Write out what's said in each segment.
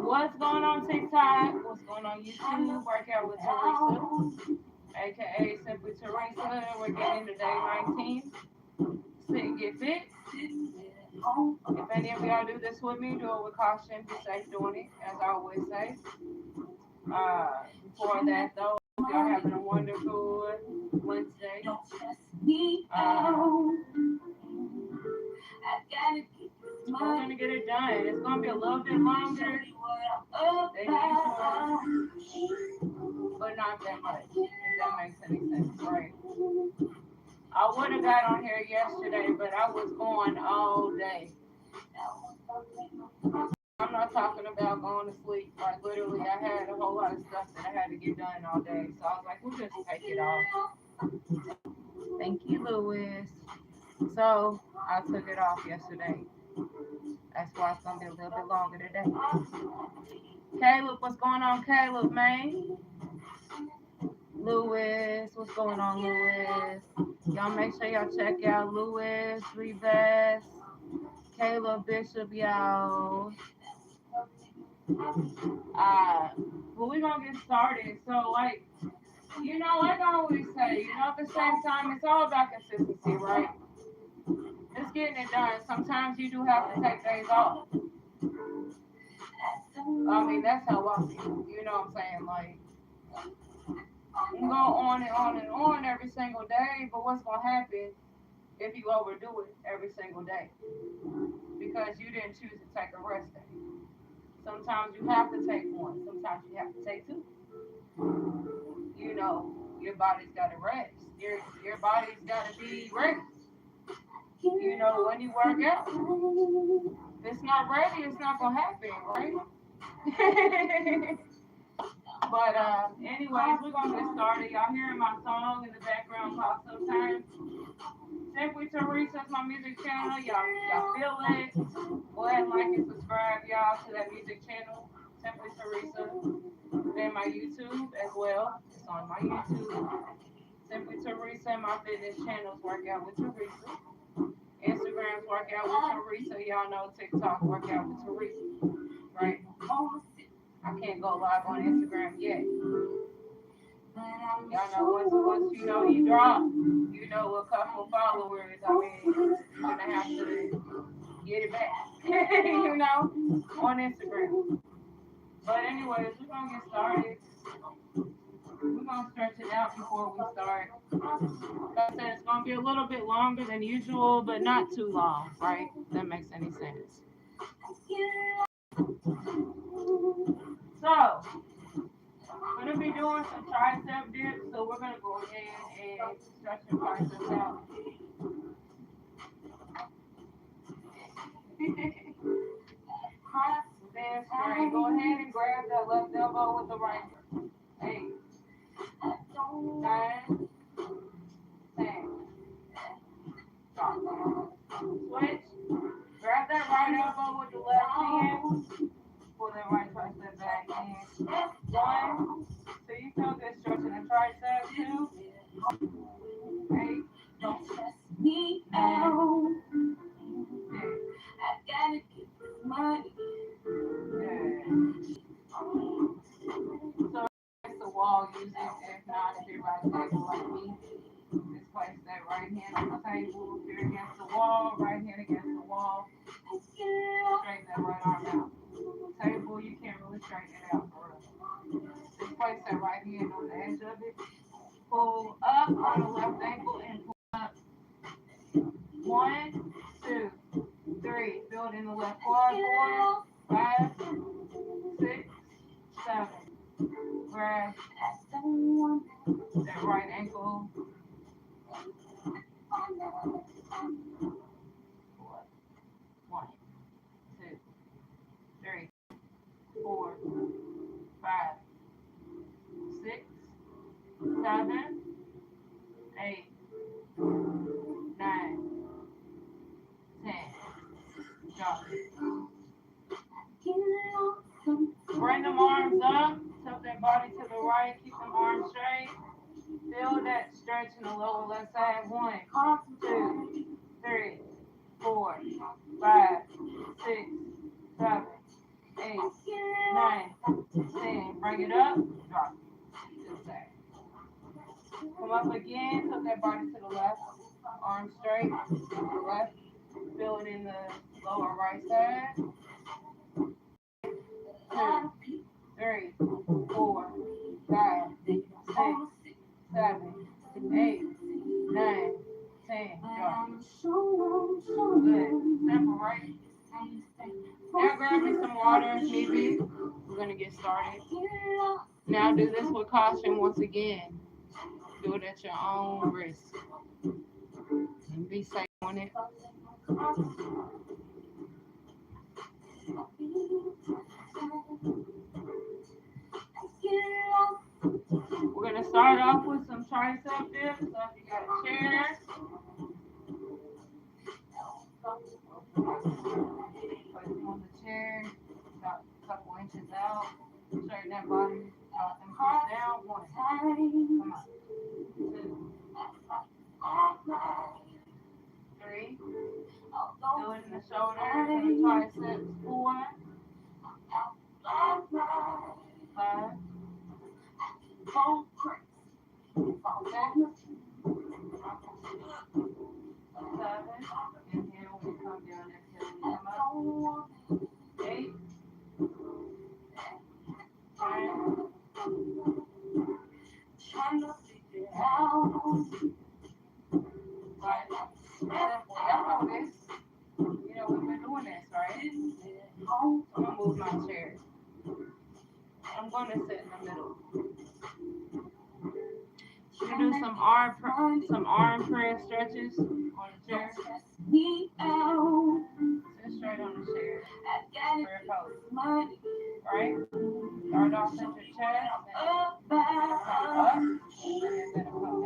What's going on TikTok? What's going on YouTube? Workout with Teresa, aka Simply Teresa. We're getting into day 19. Sit, get fit. If any of y'all do this with me, do it with caution. Be safe doing it, as I always say. Before that, though, y'all having a wonderful Wednesday. We're gonna get it done. It's gonna be a little bit longer than usual, but not that much. If that makes any sense, right? I would have got on here yesterday, but I was going all day. I'm not talking about going to sleep. Like literally, I had a whole lot of stuff that I had to get done all day. So I was like, we'll just take it off. Thank you, Lewis. So I took it off yesterday. That's why it's gonna be a little bit longer today. Caleb, what's going on, Caleb, man? Lewis, what's going on, Lewis? Y'all make sure y'all check out Lewis, Rebest, Caleb Bishop, y'all. But we're gonna get started. So, like I always say, at the same time, it's all about consistency, right? It's getting it done. Sometimes you do have to take days off. I mean, that's how I feel. You know what I'm saying? Like, you can go on and on and on every single day, but what's gonna happen if you overdo it every single day? Because you didn't choose to take a rest day. Sometimes you have to take one. Sometimes you have to take two. Your body's got to rest. Your body's got to be ready. When you work out, if it's not ready, it's not gonna happen, right? But anyways, we're gonna get started. Y'all hearing my song in the background called Sometimes. Simply Teresa's my music channel. Y'all feel it? Go ahead and like and subscribe, y'all, to that music channel, Simply Teresa. And my YouTube as well. It's on my YouTube. Simply Teresa and my fitness channels, Workout with Teresa. Instagram's Workout with Teresa. Y'all know TikTok, Workout with Teresa. Right? I can't go live on Instagram yet. Y'all know once you drop, a couple followers, I mean, you're gonna have to get it back, on Instagram. But anyways, we're gonna get started. We're gonna stretch it out before we start. Like I said, it's gonna be a little bit longer than usual, but not too long, right? If that makes any sense. So, we're gonna be doing some tricep dips, so we're gonna go ahead and stretch your biceps out. Stand straight. Go ahead and grab that left elbow with the right. 8, 9, 10. Stop. Switch. Grab that right elbow with the left hand. Pull that right tricep back in. 1. So you feel good stretching the tricep. 2, 8. Don't stress me out. I gotta get this money. So it's the wall using, if not, if you're right table like me, just place that right hand on the table. If you're against the wall, right hand against the wall. Straighten that right arm out. Table, you can't really straighten it out for real. Just place that right hand on the edge of it. Pull up on the left ankle and pull up. 1, 2, 3. Build in the left quad. 4, 5, 6, 7. Grab that right ankle. 1, 2, 3, 4, 5, 6, 7, 8, 9, 10. Drop it. Bring them arms up. Tilt that body to the right. Keep them arms straight. Feel that stretch in the lower left side. 1, 2, 3, 4, 5, 6, 7, 8, 9, 10. Bring it up. Drop it. Just that. Come up again. Tilt that body to the left. Arms straight. To the left. Feel it in the lower right side. 2, 3, 4, 5, 6, 7, 8, 9, 10. Drop. Good. Separate. Now grab me some water if need be. We're going to get started. Now do this with caution once again. Do it at your own risk. And be safe on it. We're going to start off with some tricep dips. So if you got a chair, place them on the chair, about a couple inches out. Straighten that body, drop them feet down. 1, come on. 2, 3. Do it in the shoulders and the triceps. 4, 5, 6, 7. Inhale when you come down. Exhale when you come up. 8, 9, 5. Y'all know this. You know we've been doing this, right? I'm gonna move my chair. I'm gonna sit in the middle. You can do some arm prayer stretches on the chair. Sit straight on the chair. Prayer pose. Right? Start off at your chest. Then come up. And then come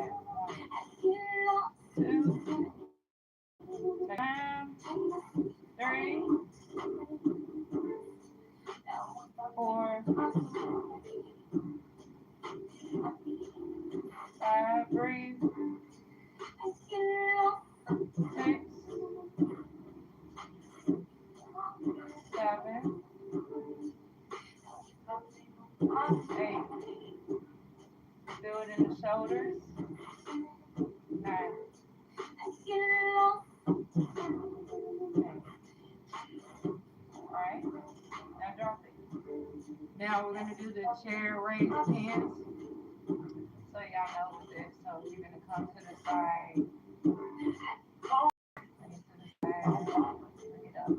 down. 1, 2. Take time. 3, 4, 5. Breathe. 6, 7, 8. Feel it in the shoulders. 9. Alright, now drop it. Now we're going to do the chair raised hands. So y'all know with this. So you're going to come to the side. Bring it to the side. Bring it up.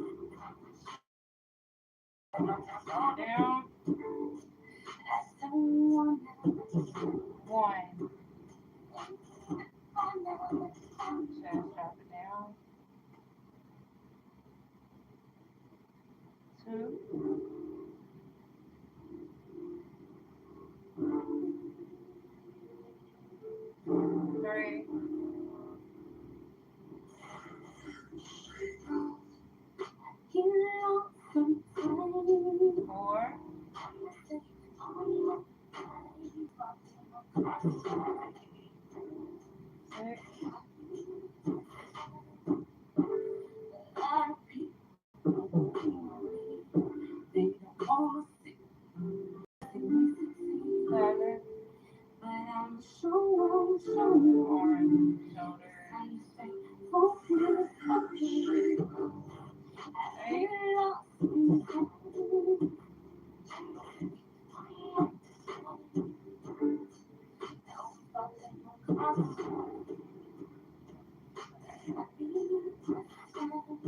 Down. 1. Chest, drop it down. 2. 3. 4. 6. 7. Arms, shoulders. 8.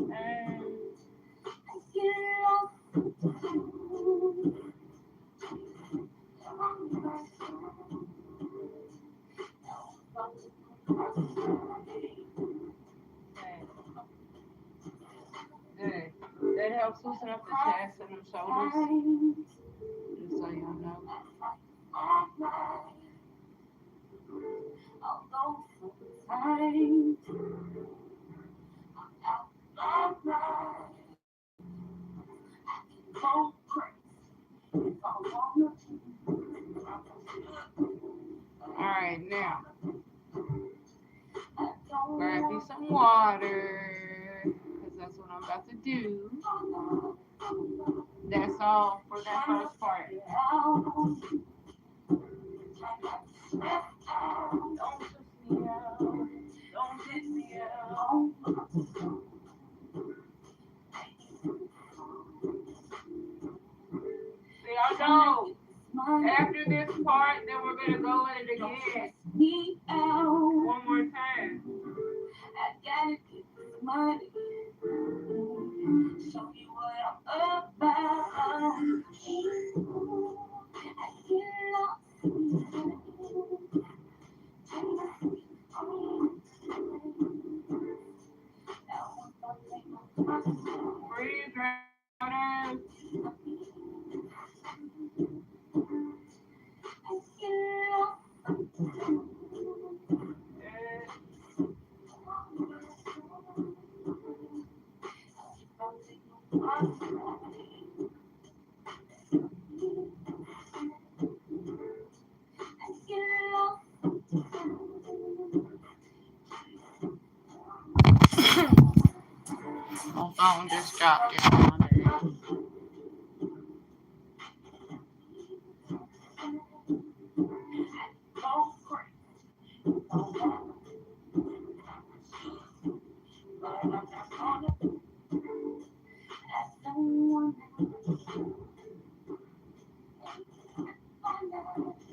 9. the chest and the shoulders. Just so y'all know. Alright, now grab you some water, because that's what I'm about to do. That's all for that first part. Don't piss me out. Don't piss me out. See, I know. After this part, then we're going to go at it again. One more time. I gotta get this money. Show you what I'm about. Breathe, drowners. My phone just dropped it on there.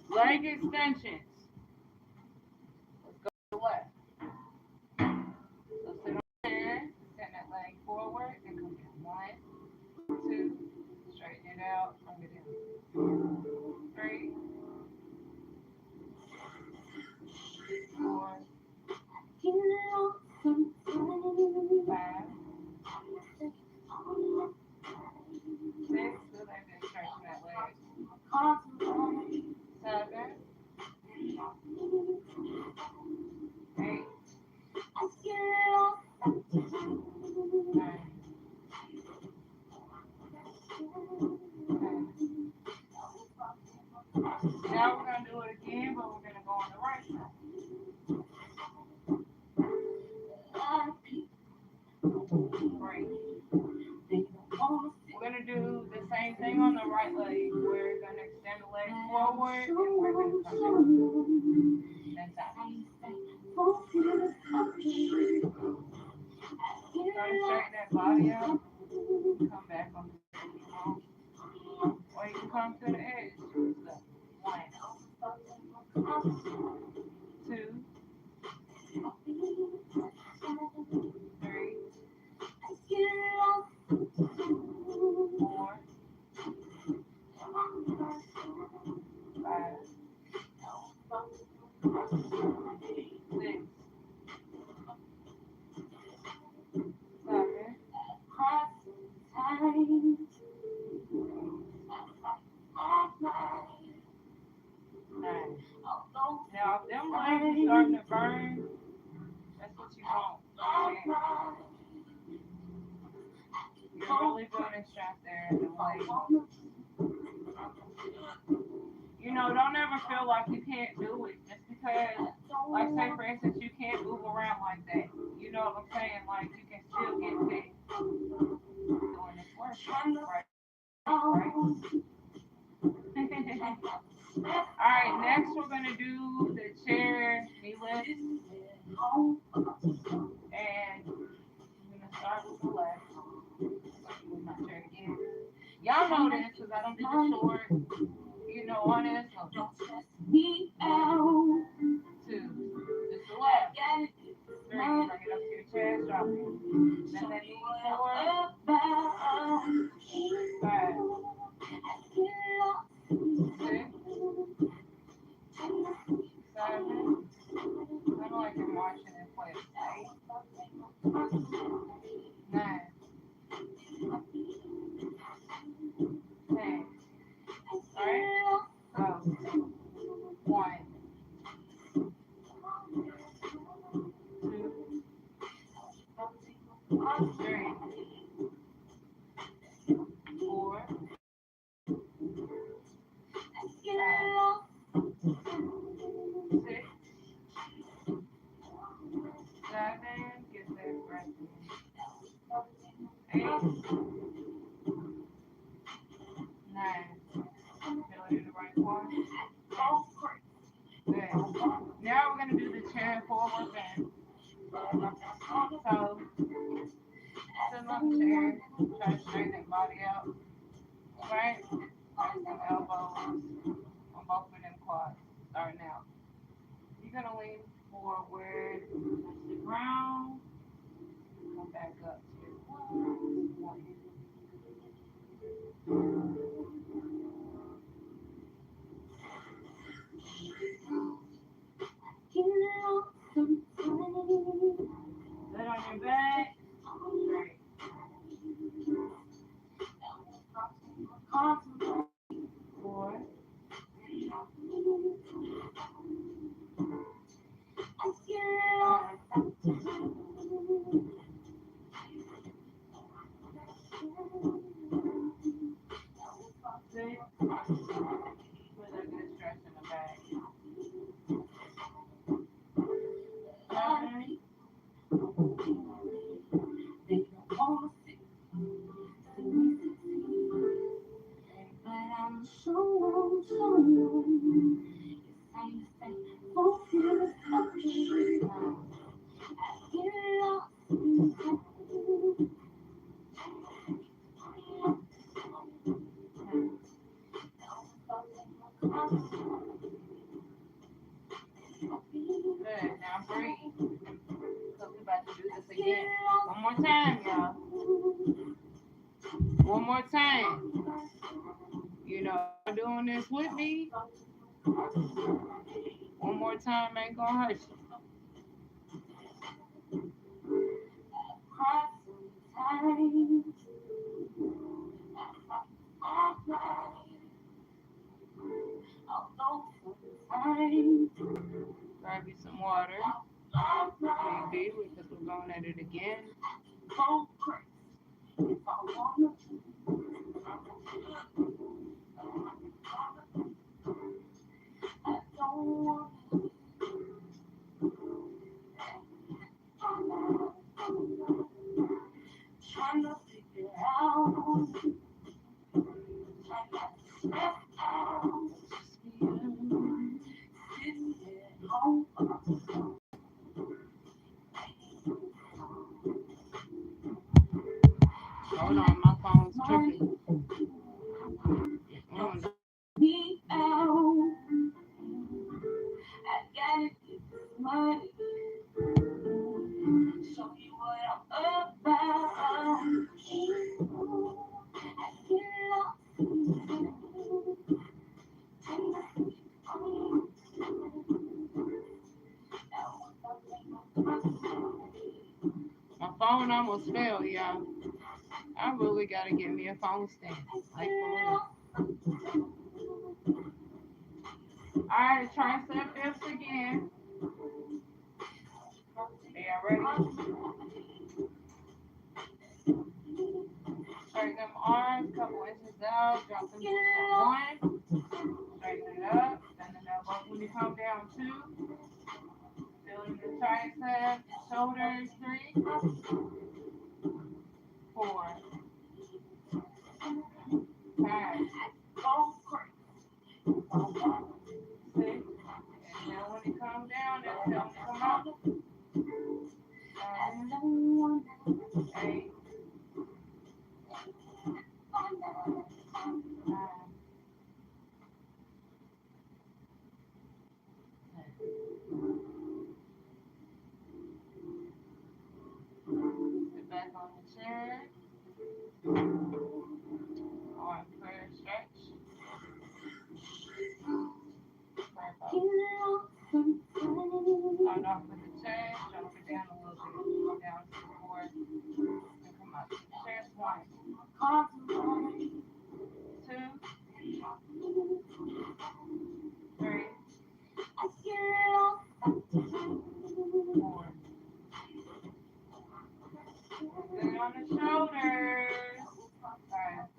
Leg extensions. Let's go to the left. So sit on there, send that leg forward, and come down. 1, 2, straighten it out, bring it in. 3, 4, 5, 6. So that just straighten that leg. 7, 8, 9, 10. Now we're going to do it again, but we're going to go on the right side. Great. We're going to do the same thing on the right leg. We're going to extend the leg forward, and we're going to come down. That's out. Try to straighten that body out. Come back on the table. Or you can come to the edge. So, 1, 2, 3, 4, 5, 6, 7, 9. Now, if them legs are starting to burn, that's what you want. Okay. You're really building strength there in the leg. You know, don't ever feel like you can't do it just because, like, say for instance, you can't move around like that. You know what I'm saying? Like, you can still get fit doing this work, right? Alright, next we're going to do the chair knee lift. And I'm going to start with the left. With my chair again. Y'all know this because I don't do the short. You know, on this. So don't stress me out. 2. Just the left. 3. Bring it up to your chest. Drop it. Then that knee 4. 5. 6. 7. Kind of like you're marching in place. 8. 9. Feel it in the right corner. Good. Now we're gonna do the chair forward bend. So sit on the chair, try to straighten that body out. Right? Place some elbows on both of them quads. Starting out. You're gonna lean forward, touch the ground, come back up to your one. Sit on your back. Straight. Four. Six. With a good stretch in the back. Seven. Good. Now breathe. So we about to do this again. One more time, y'all. One more time. You know, doing this with me. One more time ain't gonna hurt you. Grab you some water. Maybe because we're going at it again. Hold on, my phone's tripping. My phone almost fell, y'all. I really gotta get me a phone stand. Like for real. Alright, tricep dips again. Are y'all ready? Straighten them arms, couple inches out, drop them to one. Straighten it up, bend the elbow when you come down two. Feeling the tricep, shoulders, three. Four. Five. 6. And now when you come down, exhale to come out. 7. 8. 9. Sit back on the chair. Arm prayer stretch. Start off with the chest, jump it down a little bit, down to the core, and come up to the chest. 1, 2, 3, 4. Good on the shoulders. 5,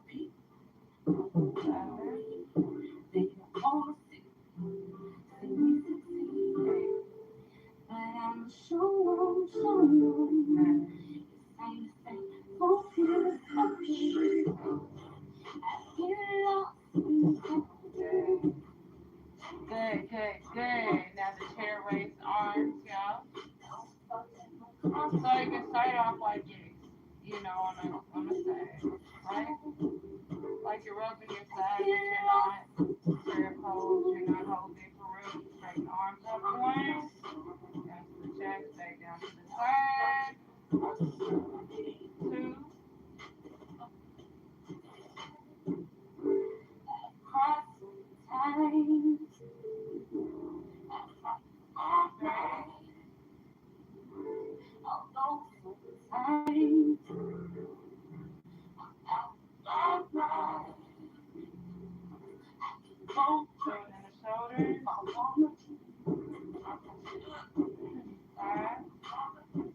6, 7, 8, Good, good, good. Now the chair raised arms, y'all. So you can start off like this, you know, on the side, right? Like you're rubbing your side, but you're not chair pose, you're not holding for real. Straighten the arms up one, down to the chest, back down to the side, two, straightening the shoulders, five, seven,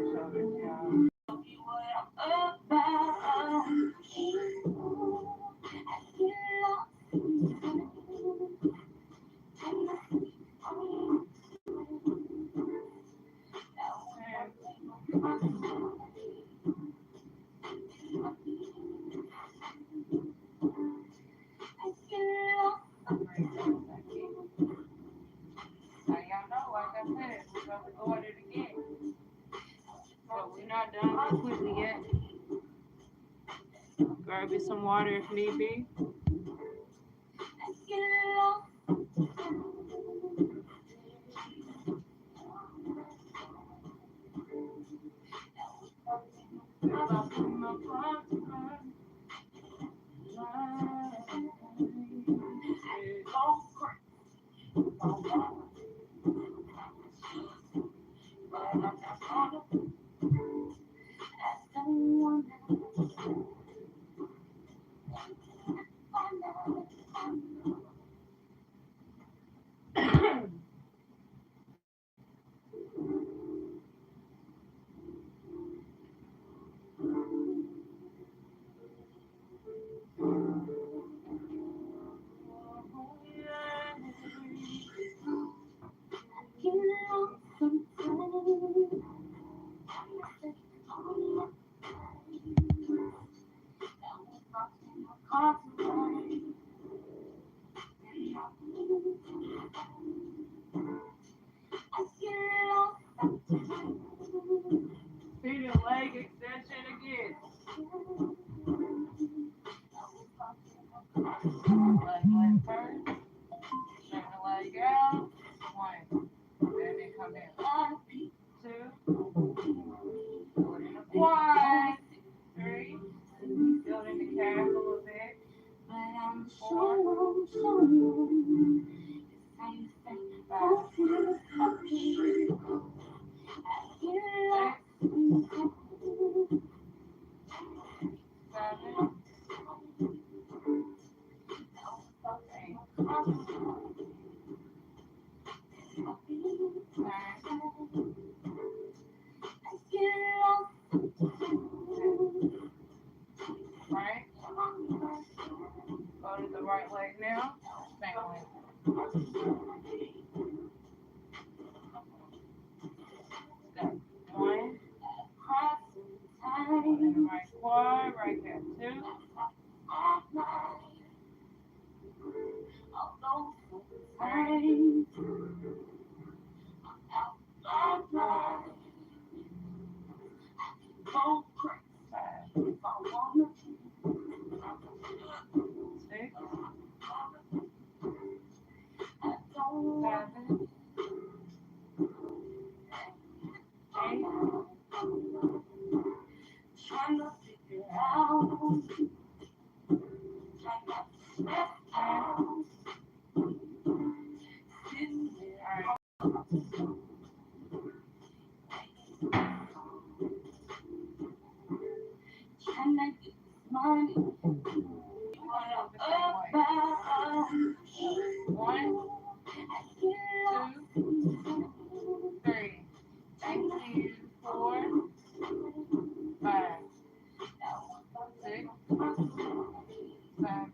shoulders, y'all. Now y'all know, like I said, we're going to go at it again. But we're not done completely yet. Grab you some water if need be. Seated leg extension again. Leg first. Straighten the leg out. One. And then come down. Two. Go in the quad. Three. Building the calf a little bit. Four. Five. Right? Go to the right leg now. Same leg. Step one. Go to the right quad, right calf two. Right. Five. Six. Seven. 8. 10. 2, 3. Thank you. 4, 5, 6, 7,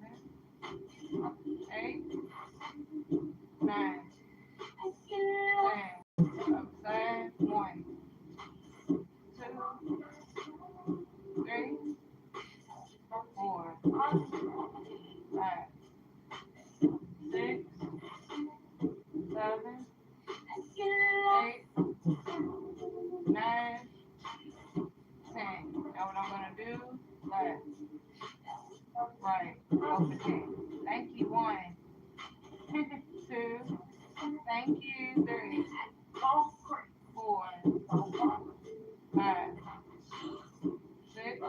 8, 9, 10. Upside. 1, 2, 3, 4, 5, 6, 7, 8, 9, 10. Now what I'm gonna do? Left, right, over 10. Thank you. 1, 2. Thank you. 3, 4, 5, 6,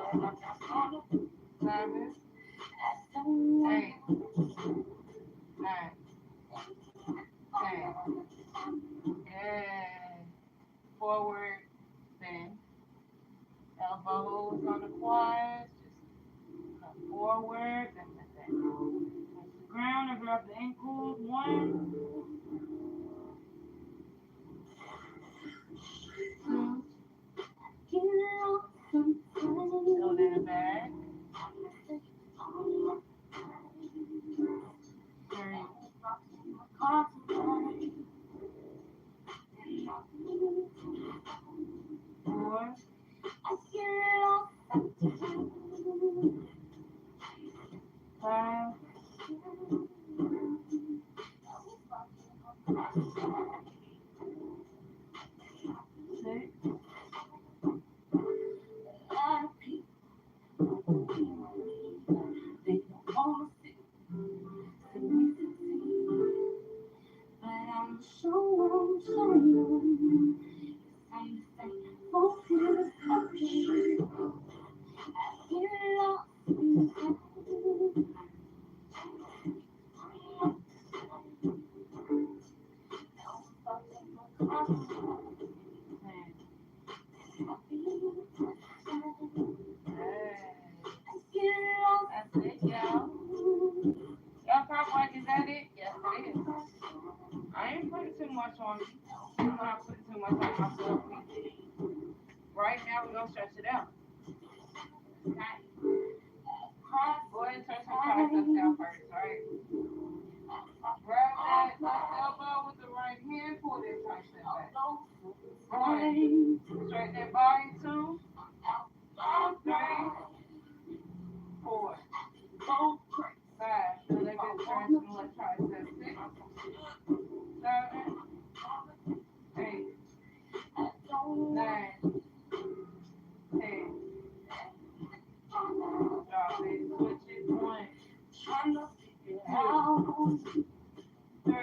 7, 8, 9, 10. Yeah. Forward, bend. Elbows on the quads. Just come forward. Touch the ground and grab the ankles. 1, 2. Build in the back. 3, 4, 5, 6, 10. That's it, y'all. Y'all probably like, is that it? Yes, it is. I ain't putting too much on you. I'm not putting too much on myself. Right now, we're going to stretch it out. Okay. Go ahead and stretch some triceps out first, right? Grab that left elbow with the right hand. Pull that tricep back. 1. Straighten that body. 2, 3, 4, 5. Feel that good stretch in the left tricep. 6, 7, 8, 9, 10. Drop it. Switch it. 1, 2, 3, 4,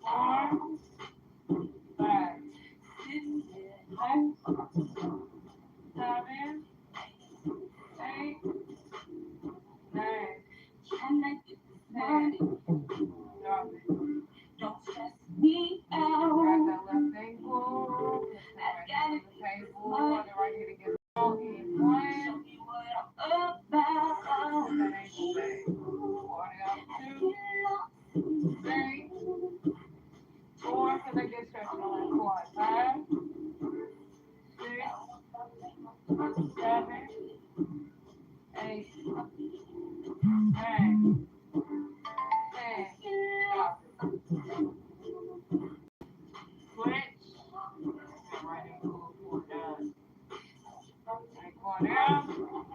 5, 6, 7, 8, 9, 10. Drop it. Grab that left ankle. Put the right hand on the table. On the right hand against the wall. In 1. Put that ankle back. Walk it out. 2, 3, 4. Feel that good stretch on the left quad. 5, 6, 7, 8, 9, 10. Drop it. Switch. Right ankle, pull down. Right going out.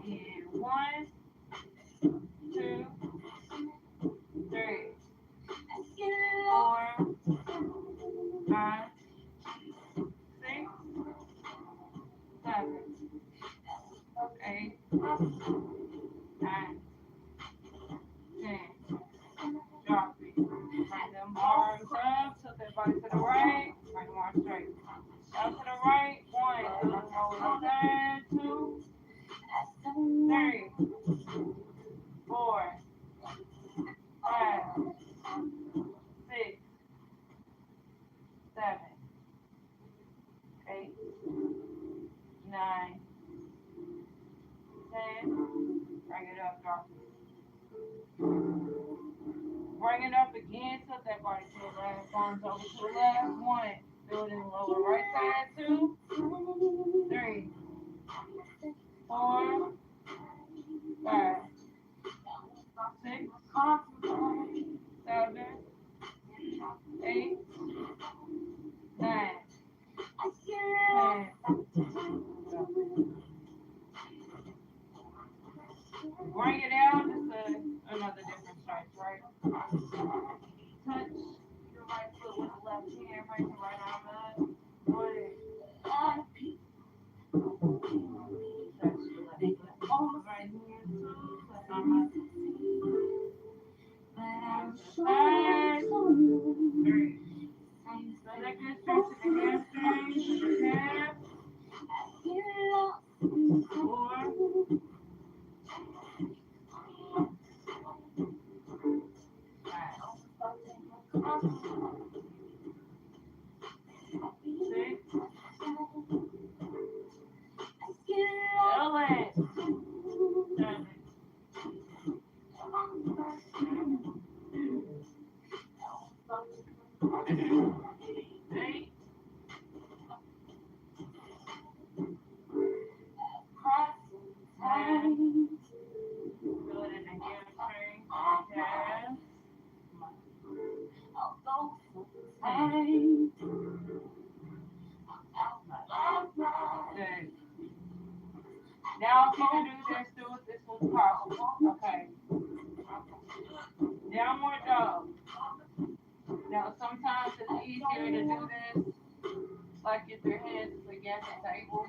In 1, 2, 3, 4, 5, 6, 7, 8, 9, 10. Drop it. Bring them arms up. Tilt that body to the right. Bring them arms straight. Out to the right. 1. Roll inside. 2, 3, 4, 5, 6, 7, 8, 9, 10. Bring it up, drop it. Bring it up again to Tilt that body to the left. Arms over to the left. 1. Build in lower right side. 2, 3, 4, 5, 6, 7, 8, 9, 10. Bring it out. Just another different stretch, right? Touch your right foot with the left hand. Bring the right arm up. 1. Touch your left foot. Right hand. 2. Left arm up. 5, 3. Second stretch the hamstrings, the calf. 4, 5, 6, 7, 8. Good in the hamstring, calf. Good. Now if you can do this was possible. Okay. Downward dog. Now sometimes it's easier to do this like if your hands is against the table,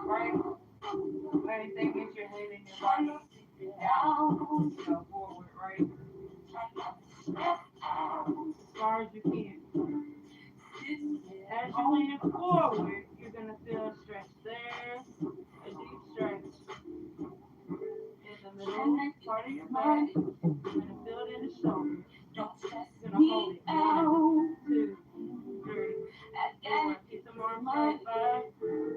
right? But anything is your head and your body down, forward, right? As far as you can. As you lean forward, you're gonna feel a stretch there, a deep stretch in the middle part of your back. You're gonna feel it in the shoulder. You're gonna hold it. 1, 2, 3, 4. Keep them arms up. 5.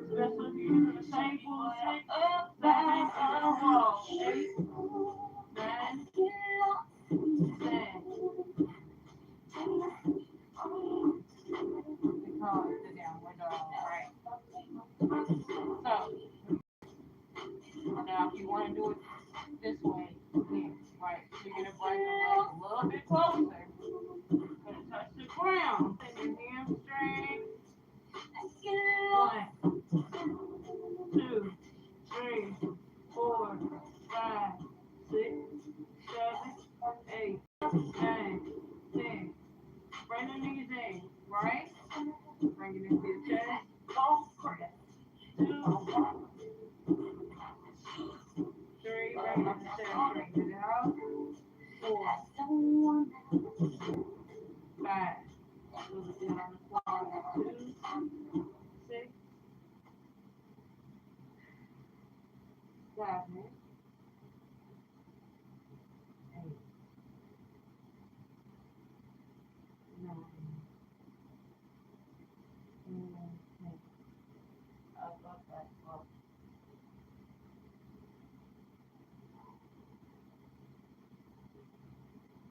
Especially if you're using the same pull 6. 7. On the wall. 8, 9, 10. We call it the downward dog, right? So now if you want to do it this way, you can, right? So you're gonna bring the legs a little bit closer. Gonna touch the ground. And your hamstring. 1, 2, 3, 4, 5, 6, 7, 8, 9, 10. Bring the knees in, right? Bring it into your chest. 2, 3, bring it into the chest. Bring it out. 4, 5. A little bit on the quad. 2, 6, 7, 8, 9, 10. Up, up, up, up.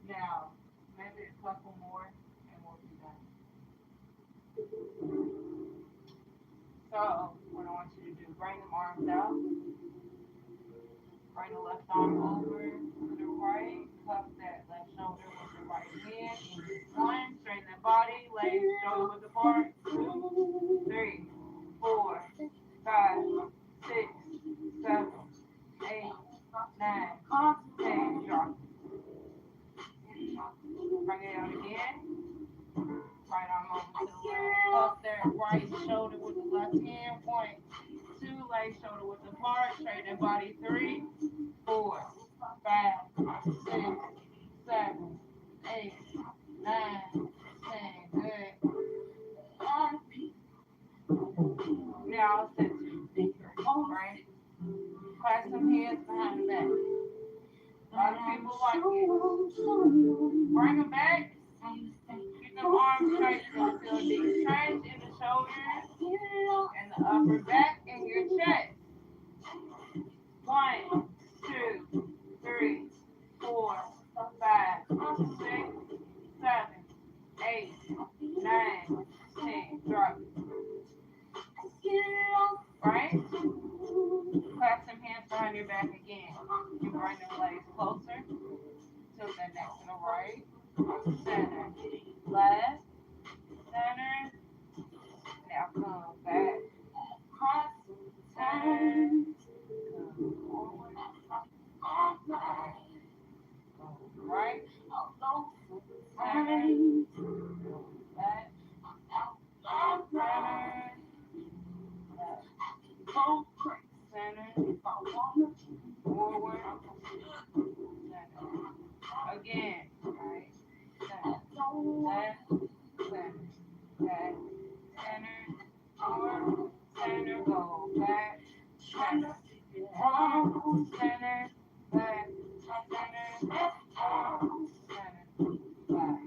Now, maybe a couple more and we'll be done. So, what I want you to do, bring the arms out. Bring the left arm over to the right. Cup that left shoulder with the right hand. 1, straighten that body. Legs shoulder width apart. 2, 3, 4, 5, 6, 7, 8, 9, 10. Drop. Bring it out again. Right arm over to the left. Cup that right shoulder with the left hand. 1, 2, legs shoulder width apart. Straighten that body. 3, 4, 5, 6, 7, 8, 9, 10. Good. Now I'll set you deeper, right? Clasp some hands behind the back. A lot of people like it. Bring them back. Keep them arms straight. You're going to feel a deep stretch in the shoulders and the upper back and your chest. 1, 2, 3, 4, 5, 6, 7, left, center. Now come back, cross, turn, come forward, right, center, back, center, forward, center. Again, right, center, left, center, back, center, forward, center, go back, center, center, back, center, forward, center, back.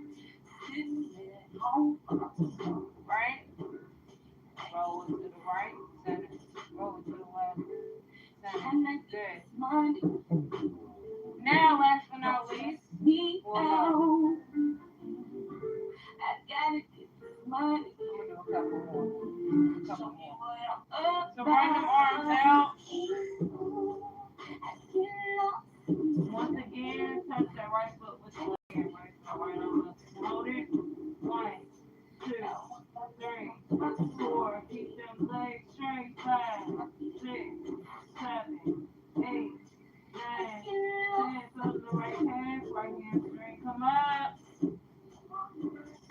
Right? Roll it to the right, center, roll it to the left, center. Good. Now, last but not least, we'll go. I'm gonna do a couple more. So bring them arms out. Once again, touch that right foot with the left hand. Right arm up. Hold it. 1, 2, 3, 4. Keep them legs straight. 5, 6, 7, 8, 9, 10. Go to the right hand straight. Come up.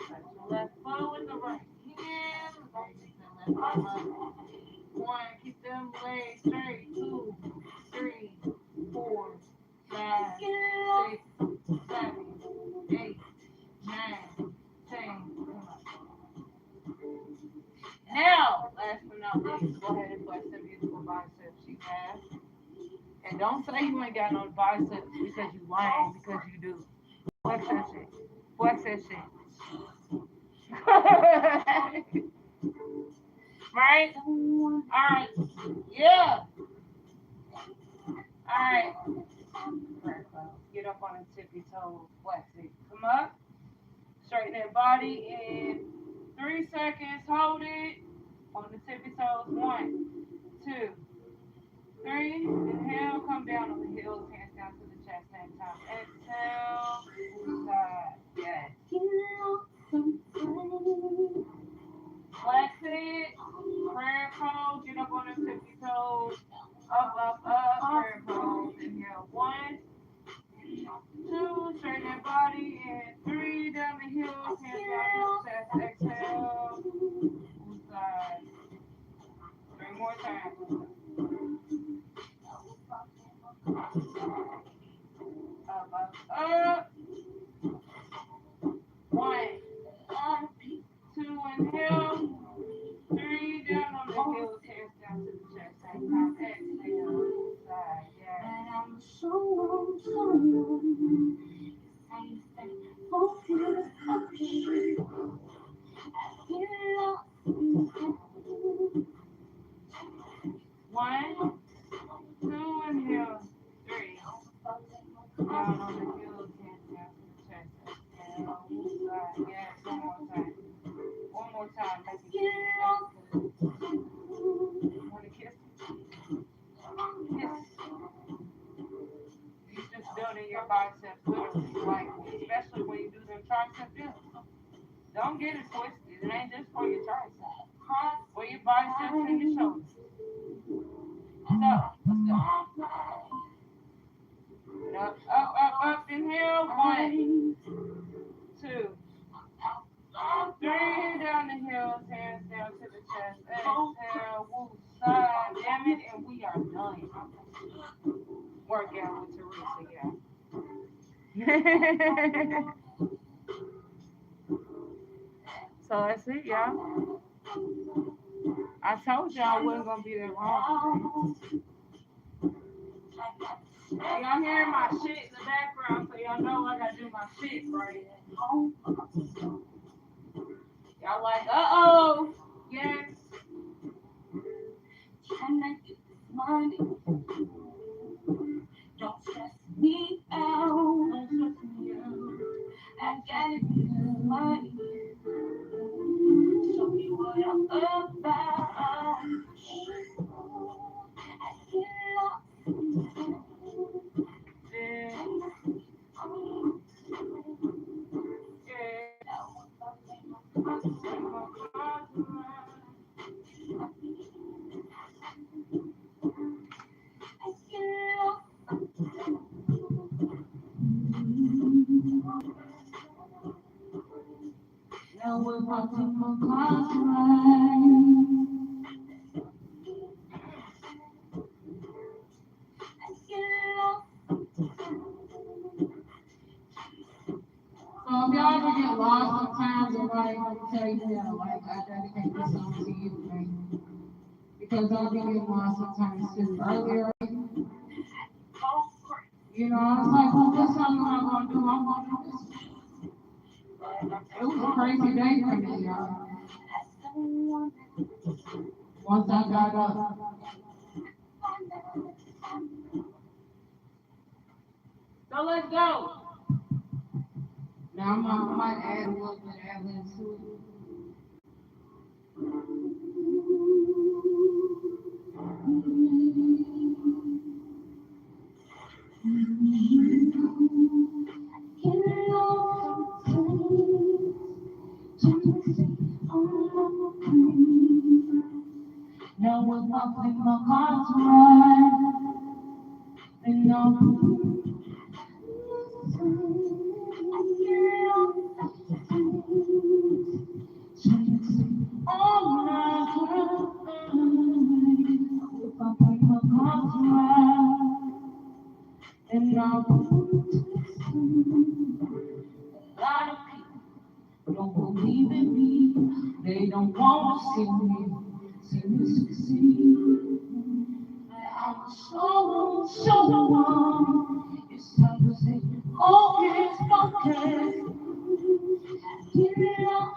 Touch the left foot with the right hand. Left arm up. 1. Keep them legs straight. 2, 3, 4, 5, 6, 7, 8, 9, 10. Now, last but not least, go ahead and flex them beautiful biceps you have. And don't say you ain't got no biceps because you lying, because you do. Flex that shit. Flex that shit. Right? Alright. Yeah. Alright. Get up on the tippy toes. Flex it. Come up. Straighten that body in 3 seconds. Hold it. On the tippy toes. 1, 2, 3. Inhale. Come down on the heels. Hands down to the chest. Same time. Exhale. Side. Yes. Flex it. Prayer pose. Get up on the tippy toes. Up, up, up. Prayer pose. Inhale. 1, 2. Straighten that body. And 3. Down the heels. Hands down to the chest. Exhale. Side. 3 more times. Up, up, up. 1, 2. Inhale. 3. Down on the heels. Hands down to the chest. Same time. Exhale. Side. Yes. One, 2. Inhale. 3. Down on the heels. Hands down to the chest. Exhale. Side. Yes. One more time. One more time. Make it want to kiss? Kiss. You just building your biceps literally, like especially when you do them tricep builds. Don't get it twisted. It ain't just for your triceps. For your biceps and your shoulders. So let's go. Up, up, up, up. Inhale. 1, 2, 3. Down the heels. Hands down to the chest. Exhale. Woo. Side. Damn it. And we are done. Workout with Teresa, yeah. So that's it, y'all. I told y'all I wasn't gonna be that long. Y'all hearing my shit in the background, so y'all know I gotta do my shit right. Y'all like, uh-oh, yes. Don't stress me out. I gotta get money. Show me what I'm about. I get lost. Now we're walking my cars right. So if y'all ever get lost sometimes in life, I'm tell you that, like, I dedicate this song to you, right? Because I'll be getting lost sometimes too. Earlier, you know, I was like, well, this song I'm gonna do, I'm gonna do this. It was a crazy day for me, y'all. Once I got up. So let's go. Now I might add a little bit of evidence to it. Now we're walking my cars right, and now and now a lot of people don't believe in me. They don't want to see me succeed. I'm so it's time to say, okay, give it up.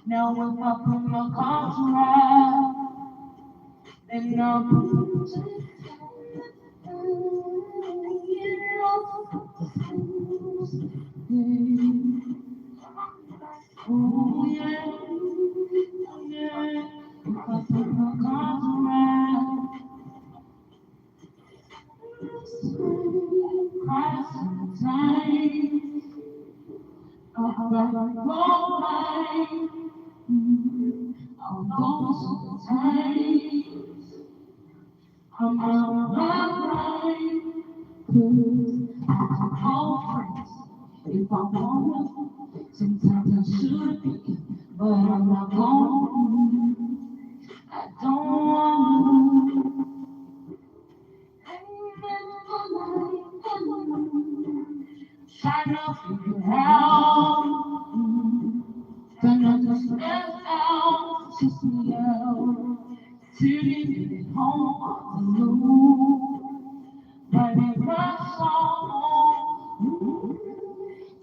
Now we're popping my cars right, and now oh yeah, yeah, we're popping my cars right, cry sometimes, I'll go right, I'll go sometimes. I'm not right, friends. If I want, sometimes I should be, but I'm not going. I don't want to. Trying to figure out, trying to step out, just me out, tuning it home on the moon, but it was so.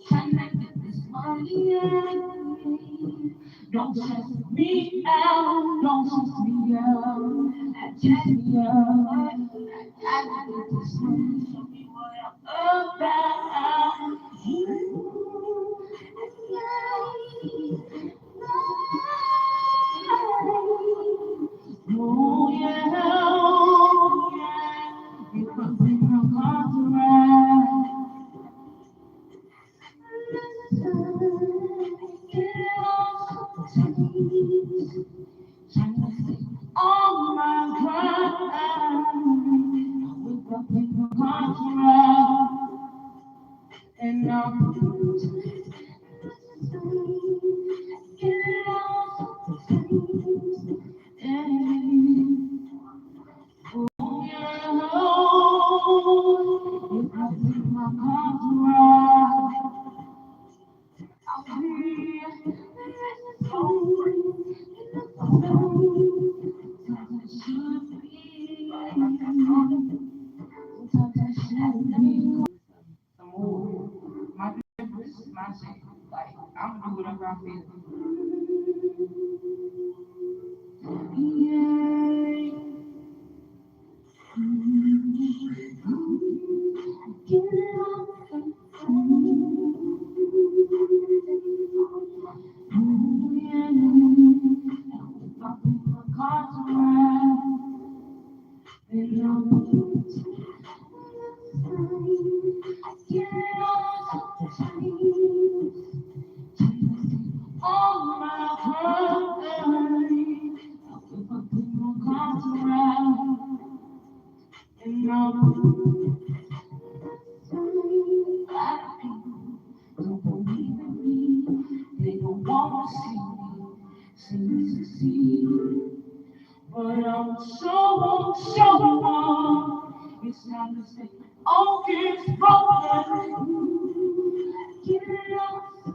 Trying to get this money in. Don't stress me out, don't stress me out, stress me out. I gotta get this money, show me what I'm about. Oh yeah, oh yeah, you can bring my heart around. All my grind, we've got people come around, and oh yeah, oh, we've got people come around. My shit, like I'm gonna do whatever I feel. Don't believe in me. They don't want to see me succeed. But I'm so it's time to say, all is broken. Get lost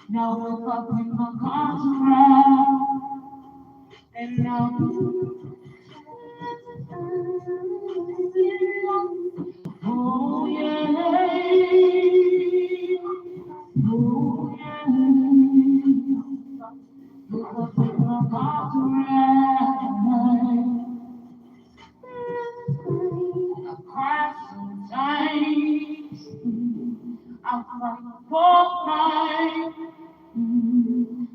now if I bring my cards around, and now oh yeah, oh yeah. Look up in my heart around. I cry sometimes. I cry for mine.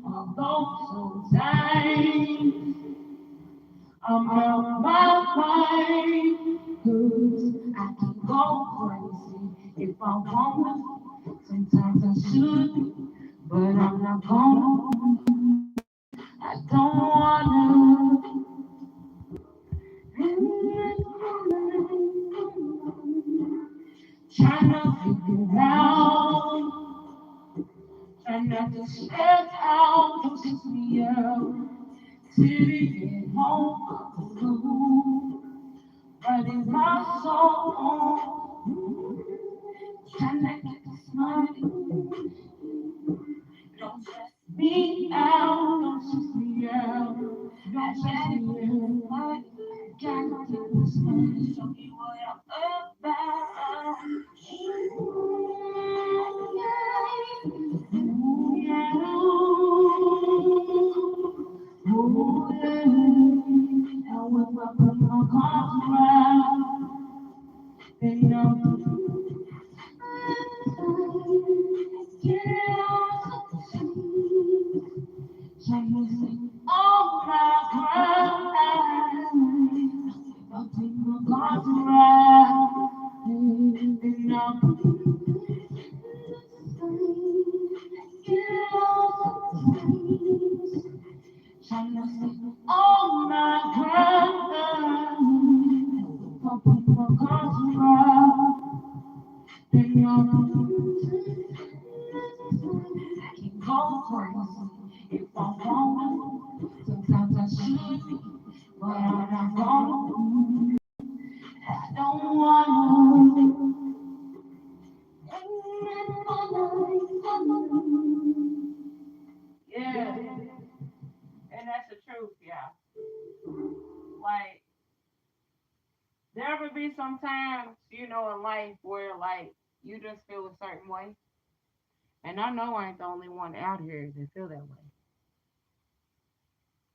Although sometimes I'm out my mind. 'Cause I can go crazy if I want to. Sometimes I should, but I'm not gonna. I don't wanna. Try not to figure out. Try not to step out. Don't kiss me out. Sitting at home. But in my soul. Try not to smile. Don't stress me out. Don't stress me out. Don't stress me out. Gotta take this time. Show me what I'm about. Ooh, yeah. Ooh, yeah. I will put my arms around. And chasing all my ground. I'll take my arms around. And chasing all my ground. I'll take my arms around. And I can go crazy if I want. Sometimes I should be, but I'm not wrong. I don't want yeah, and that's the truth, yeah. Like there will be some times, in life where like you just feel a certain way, and I know I ain't the only one out here that feel that way.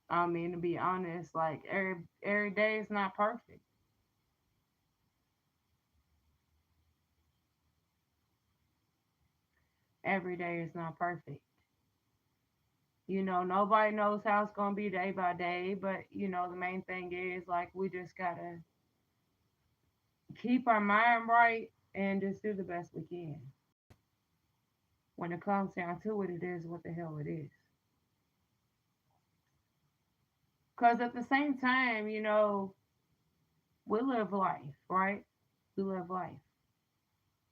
I mean, to be honest, like every day is not perfect. Every day is not perfect. Nobody knows how it's gonna be day by day, but the main thing is like we just gotta keep our mind right and just do the best we can. When it comes down to it, it is what the hell it is. Because at the same time, we live life, right? We live life.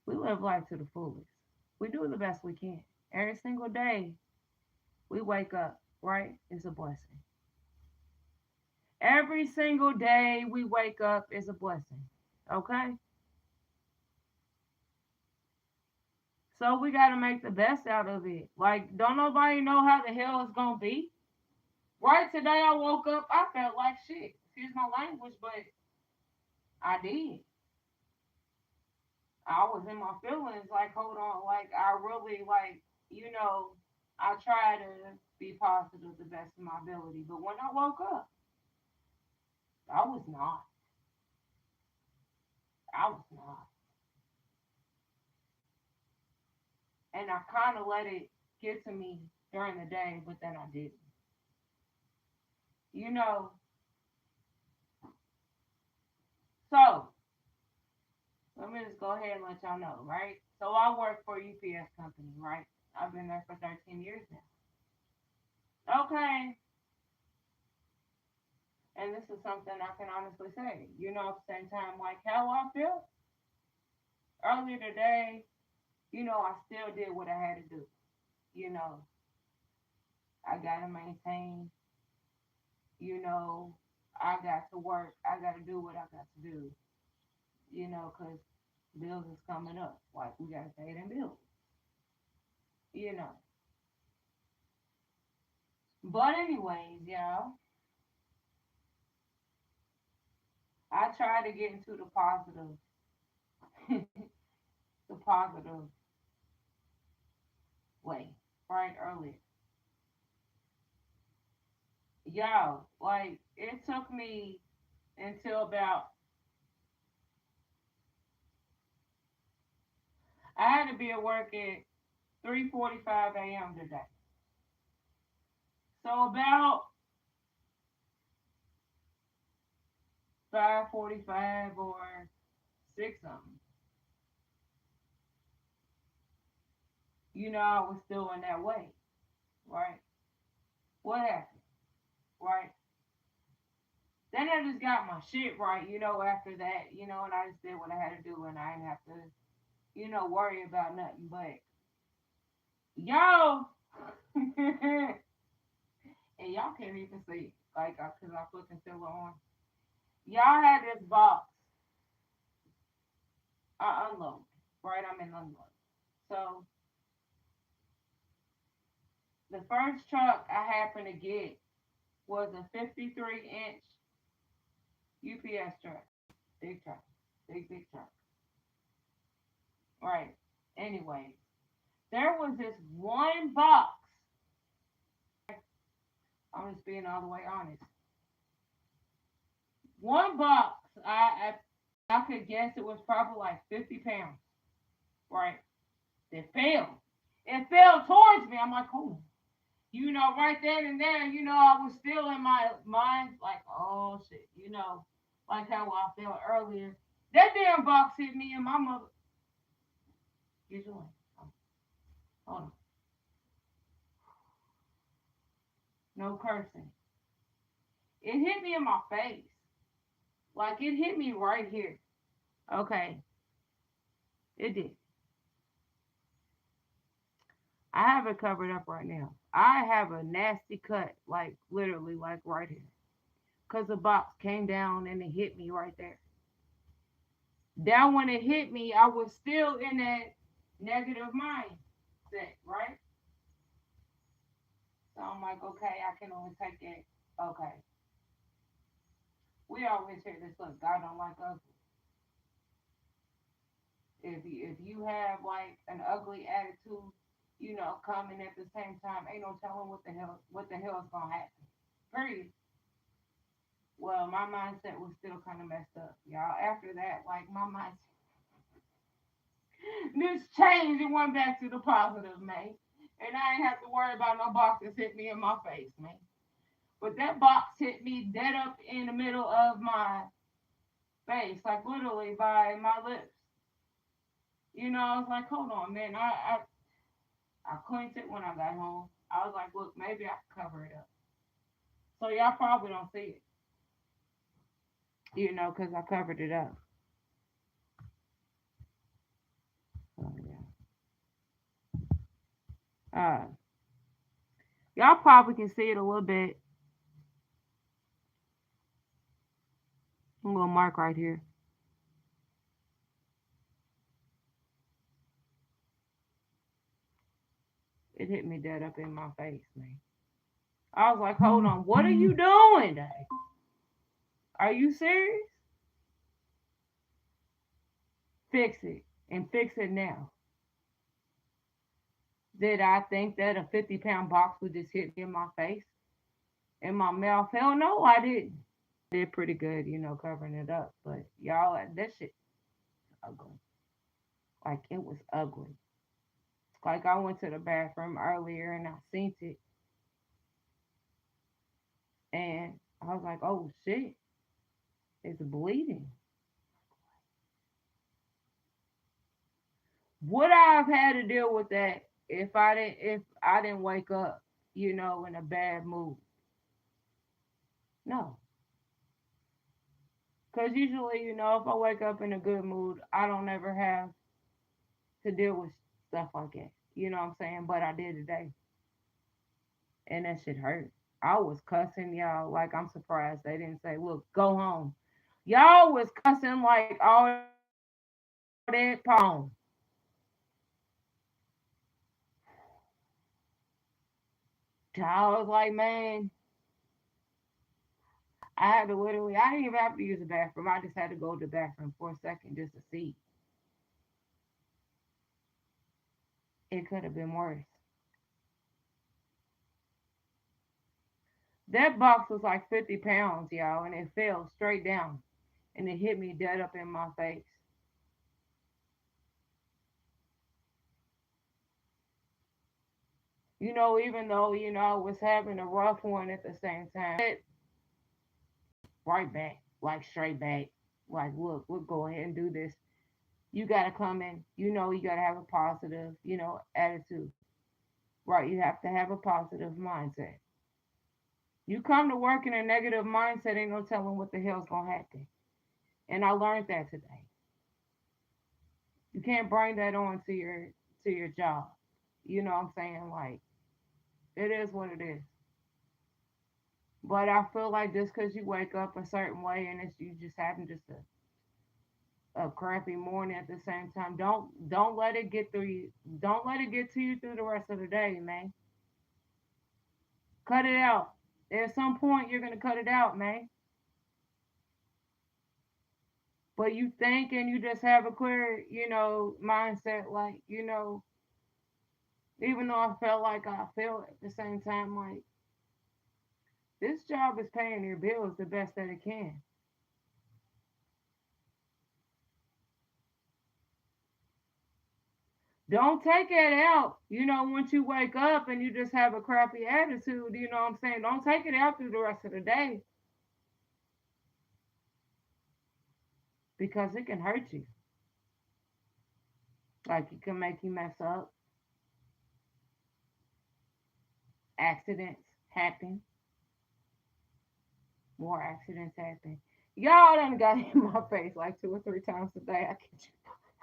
We live life to the fullest. We do the best we can. Every single day we wake up, right? It's a blessing. Every single day we wake up is a blessing. Okay? So we got to make the best out of it. Like, don't nobody know how the hell it's going to be. Right today, I woke up, I felt like shit. Excuse my language, but I did. I was in my feelings, like, hold on, like, I really, like, you know, I try to be positive the best of my ability. But when I woke up, I was not. I was not. And I kind of let it get to me during the day, but then I didn't. You know, so let me just go ahead and let y'all know, right? So I work for a UPS company, right? I've been there for 13 years now. Okay. And this is something I can honestly say. At the same time, like how I felt earlier today, I still did what I had to do. You know, I got to maintain, you know, I got to work. I got to do what I got to do, because bills is coming up. Like, we got to pay them bills, you know. But, anyways, y'all, I try to get into the positive, the positive way, right? Earlier. Y'all, like, it took me until about, I had to be at work at 3:45 a.m. today. So about 5:45 or 6 something, I was still in that way, right? What happened, right? Then I just got my shit right, after that, and I just did what I had to do and I didn't have to, worry about nothing. But y'all, and y'all can't even see it, like, because I put concealer on. Y'all had this box, I unload, right? I'm in unload. So the first truck I happened to get was a 53-inch UPS truck. Big truck. Big truck. Right. Anyway, there was this one box. I'm just being all the way honest. One box, I could guess it was probably like 50 pounds. Right. It fell. It fell towards me. I'm like, oh. Right then and there, I was still in my mind, like, oh shit, like how I felt earlier. That damn box hit me and my mother. Get your hold on. No cursing. It hit me in my face. Like, it hit me right here. Okay, it did. I have it covered up right now. I have a nasty cut, like literally, like right here. Because the box came down and it hit me right there. Down when it hit me, I was still in that negative mindset, right? So I'm like, okay, I can only take it. Okay. We always hear this, look, God don't like ugly. If you have like an ugly attitude, coming at the same time, ain't no telling what the hell is gonna happen. Period. Well, my mindset was still kind of messed up, y'all. After that, like my mindset this changed and went back to the positive, man. And I ain't have to worry about no boxes hit me in my face, man. But that box hit me dead up in the middle of my face, like literally by my lips. I was like, hold on, man. I cleaned it when I got home. I was like, look, maybe I can cover it up. So y'all probably don't see it, because I covered it up. So yeah. Y'all probably can see it a little bit. A little mark right here. It hit me dead up in my face, man. I was like, hold on, what are you doing, Dave? Are you serious? Fix it and fix it now. Did I think that a 50-pound box would just hit me in my face, in my mouth? Hell no, I didn't. Did pretty good, covering it up. But y'all, that shit ugly. Like, it was ugly. Like, I went to the bathroom earlier and I seen it, and I was like, oh shit, it's bleeding. Would I have had to deal with that if I didn't wake up, in a bad mood? No. Because usually, if I wake up in a good mood, I don't ever have to deal with stuff like that. You know what I'm saying? But I did today, and that shit hurt. I was cussing y'all like I'm surprised they didn't say, "Look, go home." Y'all was cussing like all that poem. I was like, man, I had to literally, I didn't even have to use the bathroom. I just had to go to the bathroom for a second just to see. It could have been worse. That box was like 50 pounds, y'all, and it fell straight down and it hit me dead up in my face. Even though, I was having a rough one at the same time, right back, like straight back. Like, look, we'll go ahead and do this. You got to come in, you got to have a positive, attitude. Right, you have to have a positive mindset. You come to work in a negative mindset, ain't no telling what the hell's gonna happen. And I learned that today. You can't bring that on to your job. You know what I'm saying? Like, it is what it is. But I feel like just because you wake up a certain way and you just having just a crappy morning at the same time, don't let it get through you. Don't let it get to you through the rest of the day, man. Cut it out. At some point, you're gonna cut it out, man. But you think and you just have a clear, mindset, like, even though I felt like I feel at the same time, like, this job is paying your bills the best that it can. Don't take it out, once you wake up and you just have a crappy attitude, you know what I'm saying? Don't take it out through the rest of the day because it can hurt you. Like, it can make you mess up, accidents happen, more accidents happen. Y'all done got in my face like 2 or 3 times a day.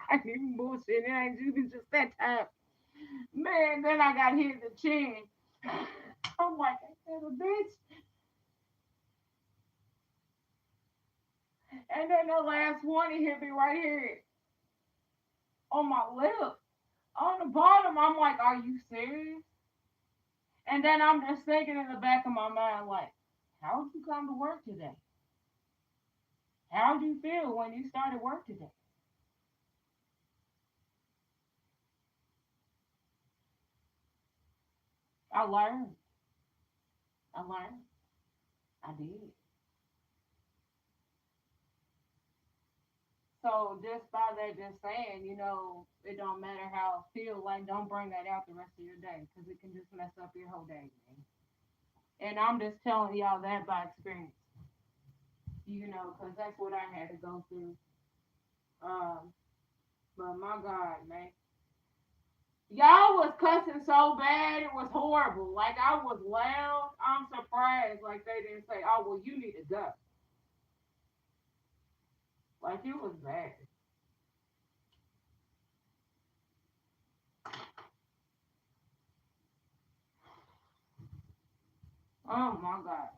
I ain't even bullshit. It ain't even just that time. Man, then I got hit in the chin. I'm like, I said, a bitch. And then the last one, he hit me right here on my lip. On the bottom, I'm like, are you serious? And then I'm just thinking in the back of my mind, like, how'd you come to work today? How'd you feel when you started work today? I learned. I learned. I did. So just by that, just saying, it don't matter how it feel. Like, don't bring that out the rest of your day because it can just mess up your whole day, man. And I'm just telling y'all that by experience, because that's what I had to go through. Um, but my God, man, y'all was cussing so bad, it was horrible. Like, I was loud. I'm surprised. Like, they didn't say, "Oh, well, you need to go." Like, it was bad. Oh my God.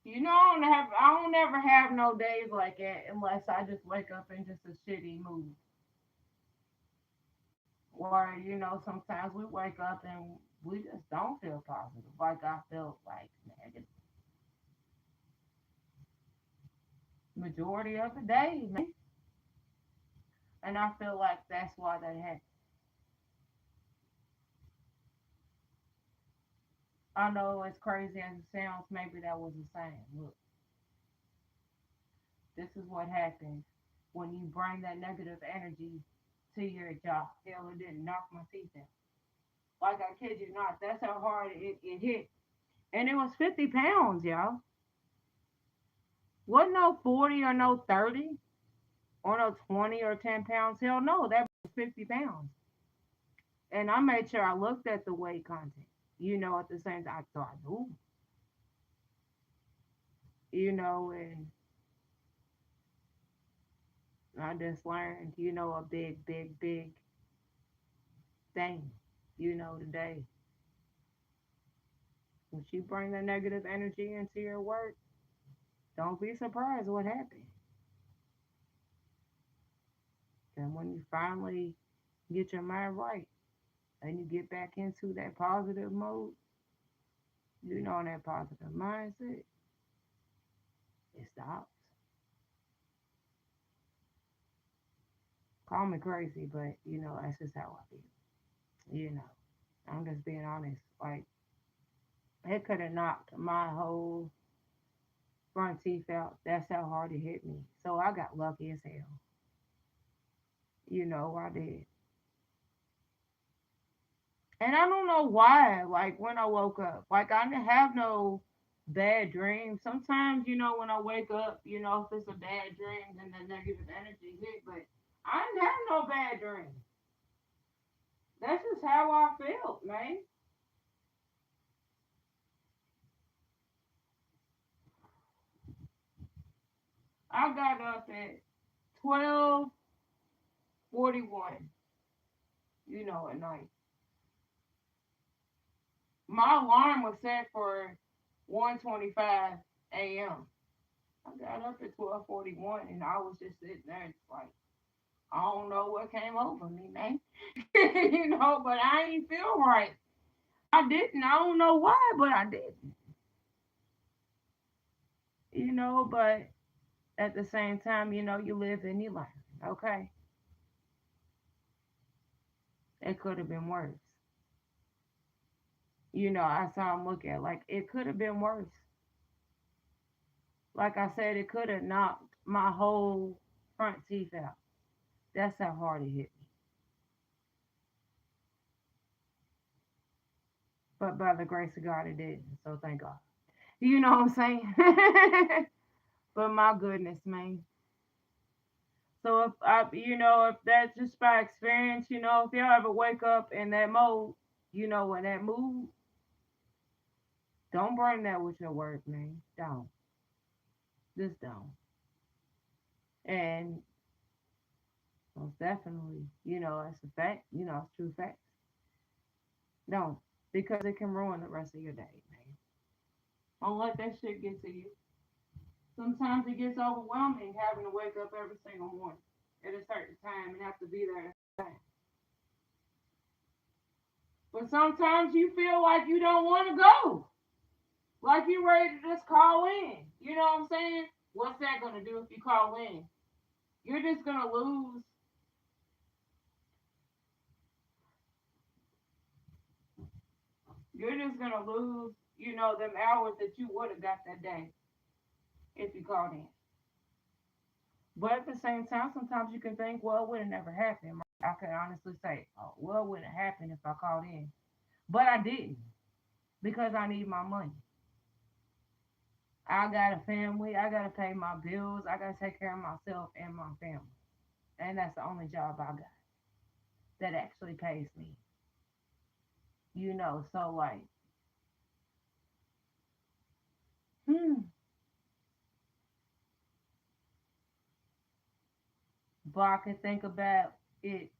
I don't ever have no days like that unless I just wake up in just a shitty mood. Or, sometimes we wake up and we just don't feel positive. Like, I felt like negative majority of the day, man. And I feel like that's why that happened. I know as crazy as it sounds, maybe that was a sign. Look, this is what happens when you bring that negative energy to your job. Hell, it didn't knock my teeth out. Like, I kid you not, that's how hard it hit. And it was 50 pounds, y'all. Wasn't no 40 or no 30 or no 20 or 10 pounds. Hell no, that was 50 pounds. And I made sure I looked at the weight content, at the same time. So I knew. And I just learned, a big, big, big thing, today. When you bring the negative energy into your work, don't be surprised what happened. And when you finally get your mind right and you get back into that positive mode, in that positive mindset, it stops. Call me crazy, but that's just how I feel. You know, I'm just being honest. Like, it could have knocked my whole front teeth out. That's how hard it hit me. So I got lucky as hell. I did. And I don't know why, like, when I woke up, like, I didn't have no bad dreams. Sometimes, when I wake up, if it's a bad dream, then the negative energy hit, but I didn't have no bad dreams. That's just how I felt, man. I got up at 12:41, at night. My alarm was set for 1:25 a.m. I got up at 12:41 and I was just sitting there just like, I don't know what came over me, man. But I ain't feel right. I didn't. I don't know why, but I didn't. But at the same time, you live and you learn. Okay, it could have been worse. That's how I'm looking at. Like it could have been worse. Like I said, it could have knocked my whole front teeth out. That's how hard it hit me. But by the grace of God, it didn't. So thank God. You know what I'm saying? But my goodness, man. So if that's just by experience, if y'all ever wake up in that mode, in that mood, don't bring that with your work, man. Don't. Just don't. And most definitely, it's a fact. It's true facts. Don't. Because it can ruin the rest of your day, man. Don't let that shit get to you. Sometimes it gets overwhelming having to wake up every single morning at a certain time and have to be there at a time. But sometimes you feel like you don't want to go. Like you ready to just call in. You know what I'm saying? What's that gonna do if you call in? You're just gonna lose. You're just gonna lose. Them hours that you would have got that day if you called in. But at the same time, sometimes you can think, well, it would have never happened. I can honestly say, oh, well, it wouldn't have happened if I called in. But I didn't because I need my money. I got a family. I got to pay my bills. I got to take care of myself and my family. And that's the only job I got that actually pays me. So like, hmm. But I can think about it,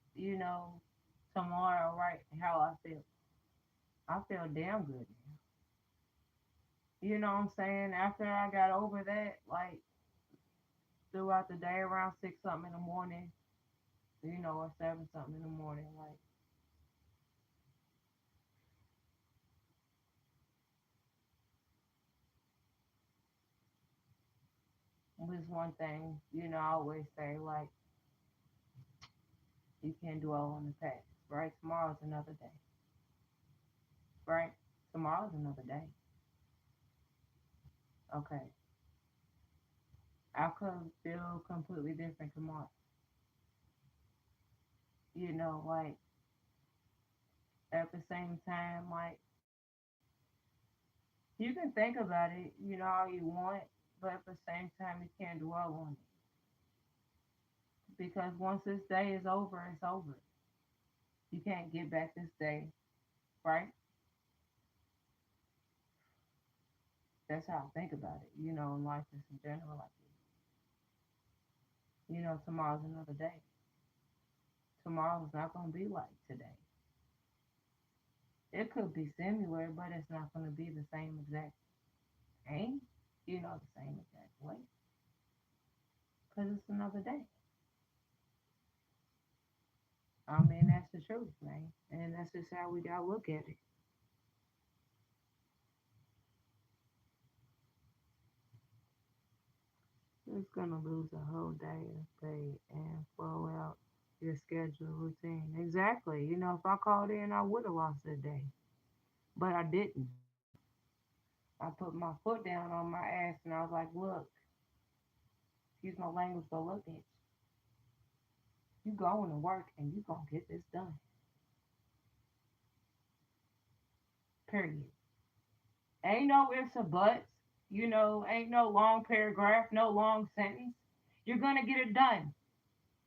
tomorrow, right? How I feel. I feel damn good. You know what I'm saying? After I got over that, like throughout the day around 6 something in the morning, or 7 something in the morning, like was one thing, I always say, like, you can't dwell on the past, right? Tomorrow's another day, right? Tomorrow's another day. Okay. I could feel completely different tomorrow. Like at the same time, like you can think about it, all you want, but at the same time you can't dwell on it. Because once this day is over, it's over. You can't get back this day, right? That's how I think about it, in life just in general. Like, tomorrow's another day. Tomorrow's not going to be like today. It could be similar, but it's not going to be the same exact thing, the same exact way, because it's another day. I mean, that's the truth, man. And that's just how we got to look at it. It's going to lose a whole day of pay and flow out your schedule routine. Exactly. If I called in, I would have lost that day, but I didn't. I put my foot down on my ass and I was like, look, excuse my language, but look, bitch, you going to work and you going to get this done. Period. Ain't no ifs or buts. Ain't no long paragraph, no long sentence. You're going to get it done.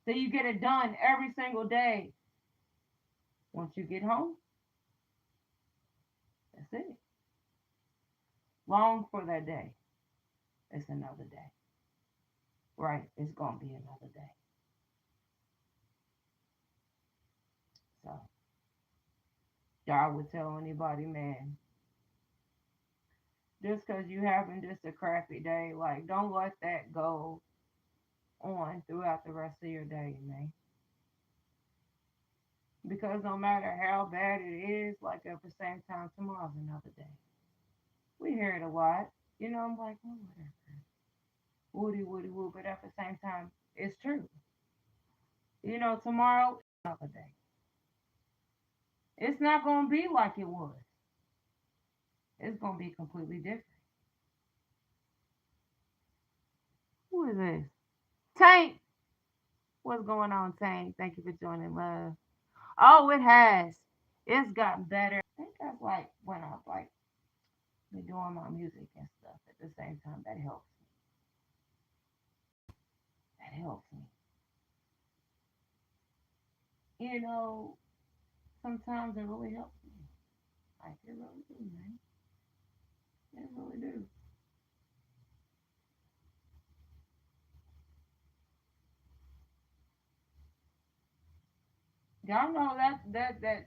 So you get it done every single day. Once you get home, that's it. Long for that day. It's another day. Right. It's going to be another day. So, y'all would tell anybody, man, just because you having just a crappy day, like, don't let that go on throughout the rest of your day, man. Because no matter how bad it is, like, at the same time, tomorrow's another day. We hear it a lot. I'm like, oh, whatever. Woody, woody, woo. But at the same time, it's true. Tomorrow, another day. It's not going to be like it was. It's going to be completely different. Who is this? Tank. What's going on, Tank? Thank you for joining, love. Oh, it has. It's gotten better. I think that's like when I like be doing my music and stuff at the same time. That helps me. That helps me. You know, sometimes it really helps me. Like it really do, man. It really do. Y'all know that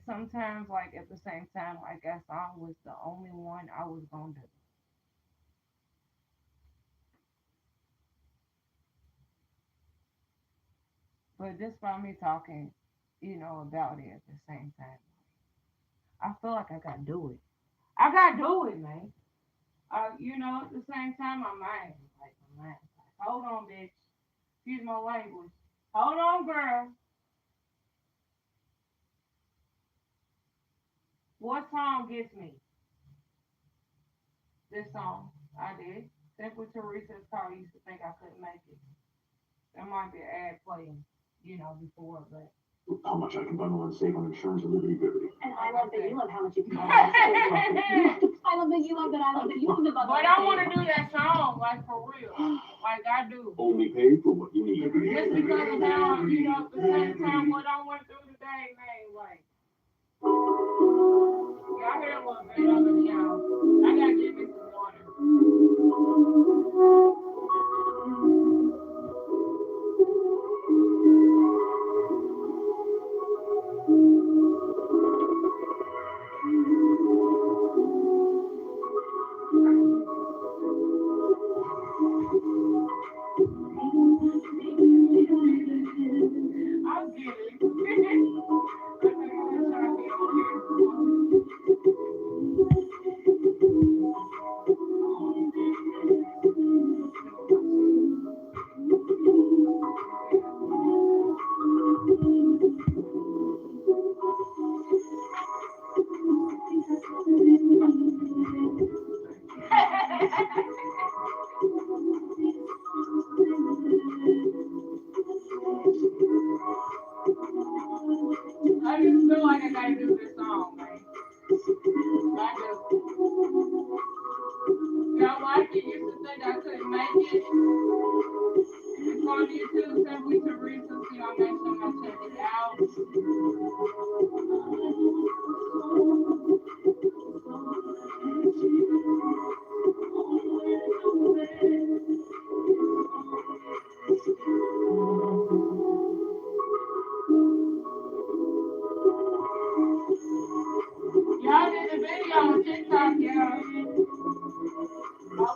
sometimes like at the same time like that song was the only one I was gonna do. But just by me talking, about it at the same time, I feel like I gotta do it. I gotta do it, man. At the same time, my mind, like, hold on, bitch. Excuse my language. Hold on, girl. What song gets me? This song. I did. Simply Teresa's car used to think I couldn't make it. There might be an ad playing, before, but how much I can bundle and save on insurance and Liberty Liberty. And I love that you love how much you can bundle and save. I love that you love that I love that you love the bundle. But I want to do that song, like for real. Like I do. Only pay for what you need. Just because of how, at the same time, what I went through today, man, like, y'all hear a little bit of it, y'all. I gotta give me some water. I'll get it. I think I'm trying to be on here. I just feel like I gotta do this song, man. I do. Y'all like it? Used to think I couldn't make it. It's on YouTube, Simply Teresa, so y'all make sure y'all check it out.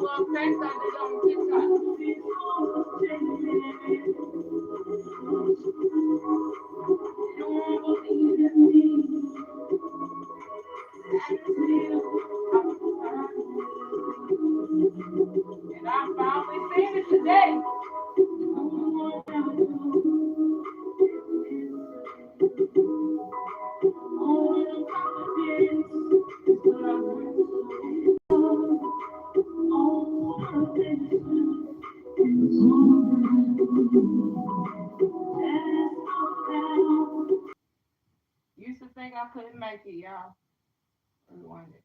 love text I did on TikTok. And I finally seen it today. Used to think I couldn't make it, y'all. Rewind it.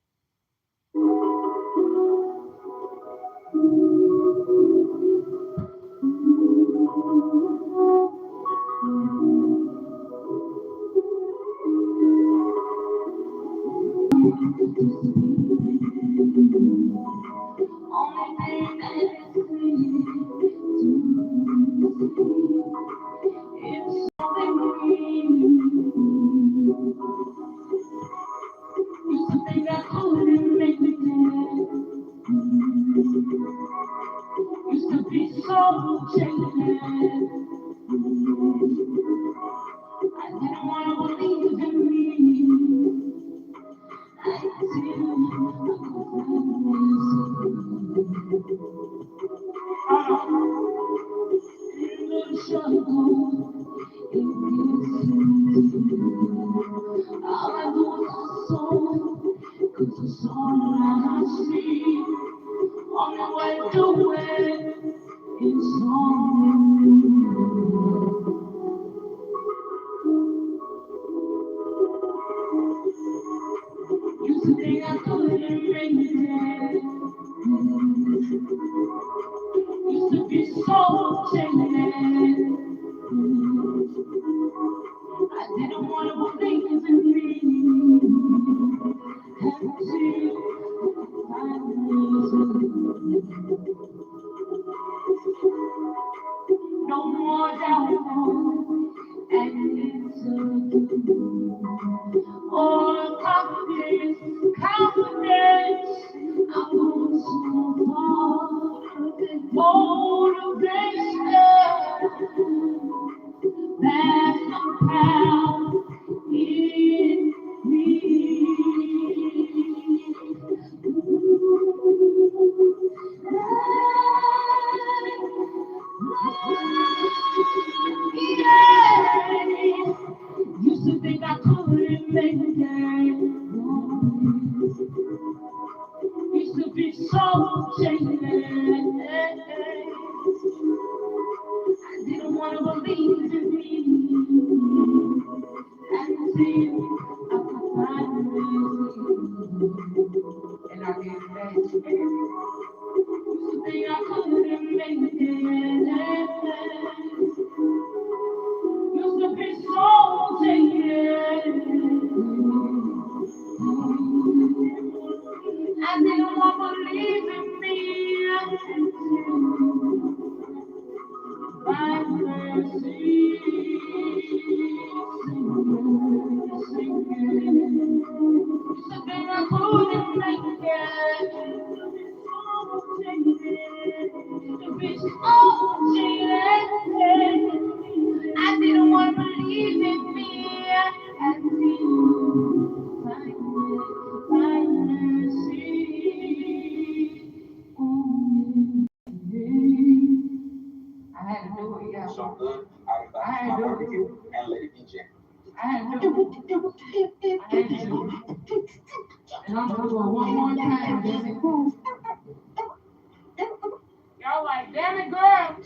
Y'all like, damn it, girl.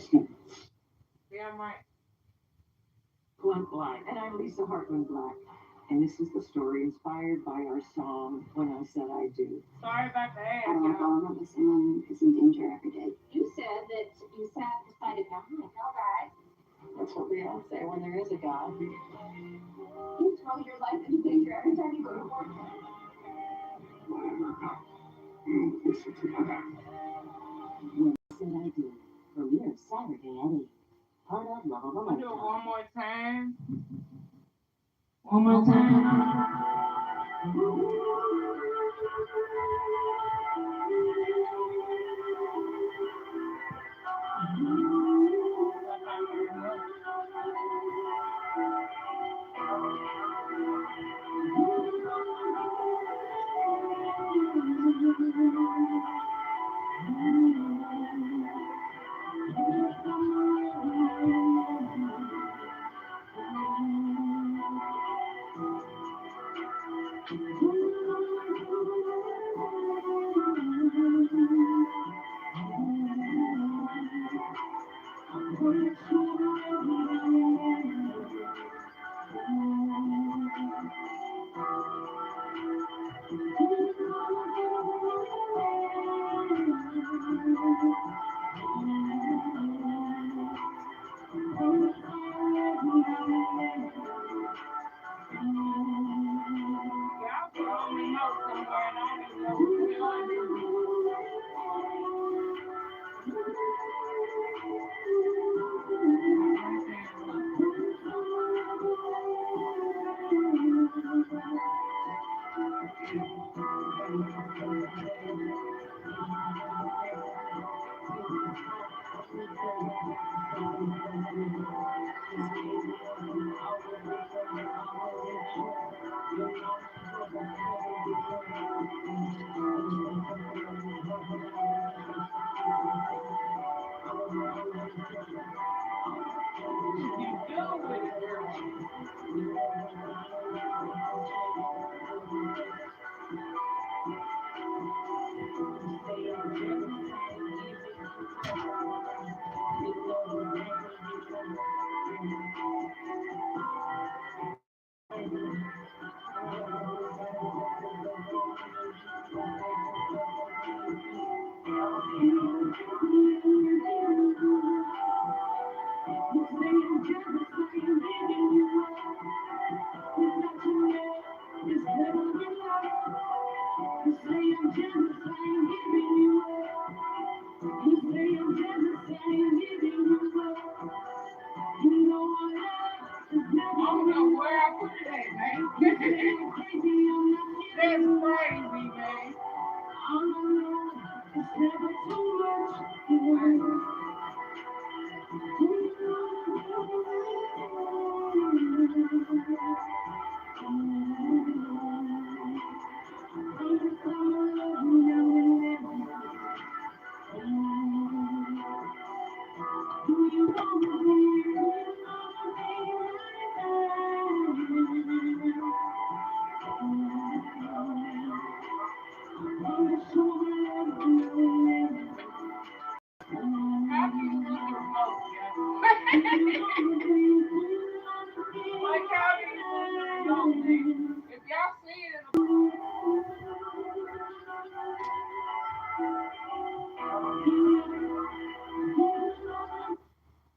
Damn right. Black, and I'm Lisa Hartman Black, and this is the story inspired by our song "When I Said I Do." Sorry about the ass, I don't know y'all. how someone is in danger every day. You said that you sat beside a guy. Okay. That's what we all say when there is a God. You throw your life into danger every time you go to work. You listen to that. When I Said I Do, premieres Saturday at 8. Part of Love of a I'll do it Lifetime. one more time. One more time.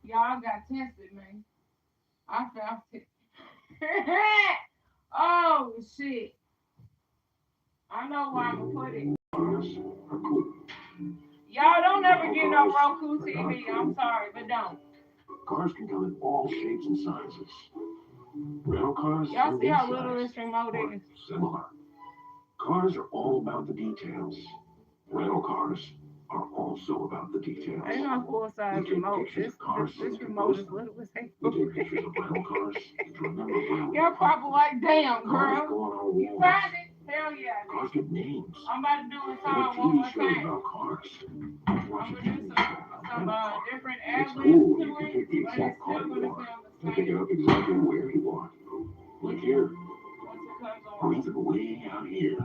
Y'all got tested, man. I felt it. Oh, shit. I know where I'm going to put it. Y'all don't ever get no Roku TV. I'm sorry, but don't. Cars can come in all shapes and sizes. Rental cars. Y'all see how little this remote is? Similar. Cars are all about the details. Rental cars are also about the details. Ain't no full size remote. This remote is little as heck. You take pictures of rental cars to remember well. Y'all probably like, damn, girl. You find it? Hell yeah. Cars get names. I'm about to do a song one more time. About cars. I'm going to do some different ad-libs to it, but it's still going to sound the Pick it same. up exactly where you want. Like here. Once it comes Or on. even way out here.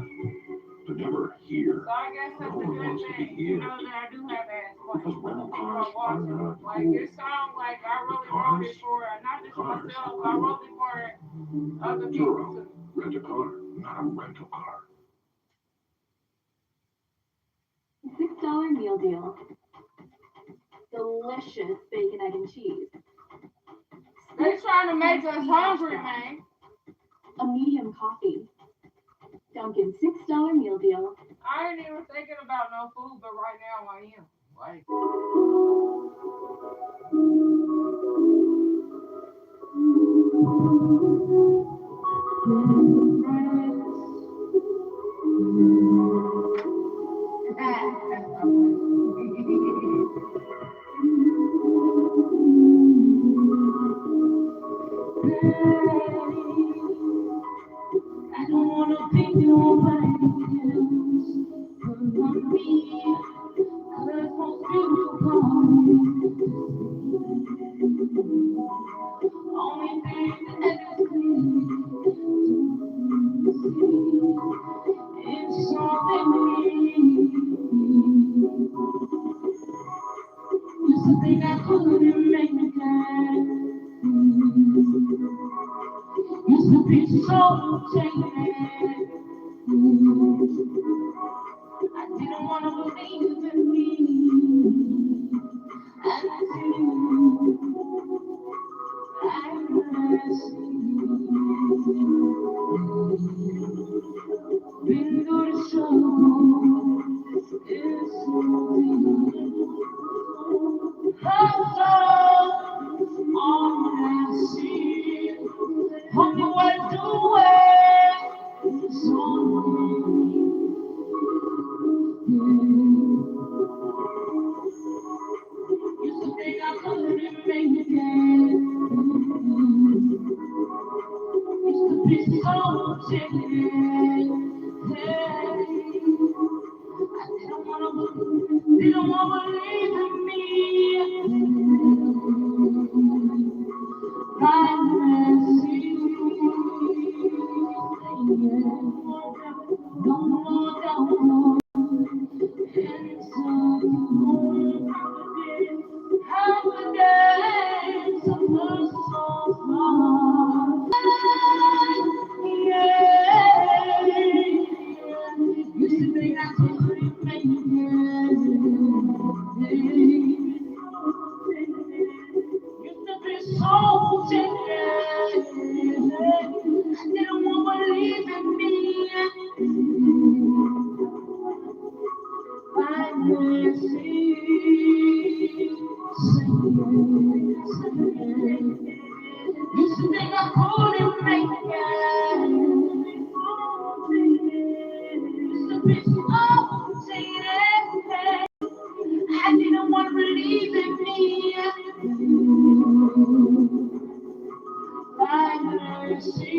But never here. So I guess that's a good thing, you know, that I do have ass Because rental cars are not like this song, like I really wrote it for, not just myself, I wrote it for other people too. Rent a car, not a rental car. $6 meal deal. Delicious bacon, egg, and cheese. They trying to make us hungry, man. A medium coffee. Dunkin' $6 meal deal. I ain't even thinking about no food, but right now I am. Like, I don't wanna be nobody else. For me, to think I couldn't make it again. Used to be so taken. I didn't want to believe in me. And I been through the struggle. It's so deep. All I see, only what do it. So used to think I couldn't make it again. Used to be so timid. I didn't want to believe in me. Used to think I couldn't make Used to be so timid. I didn't want to believe in me. I mercy, used to think I couldn't make it. Used to be so timid. I didn't want to believe in me. By mercy,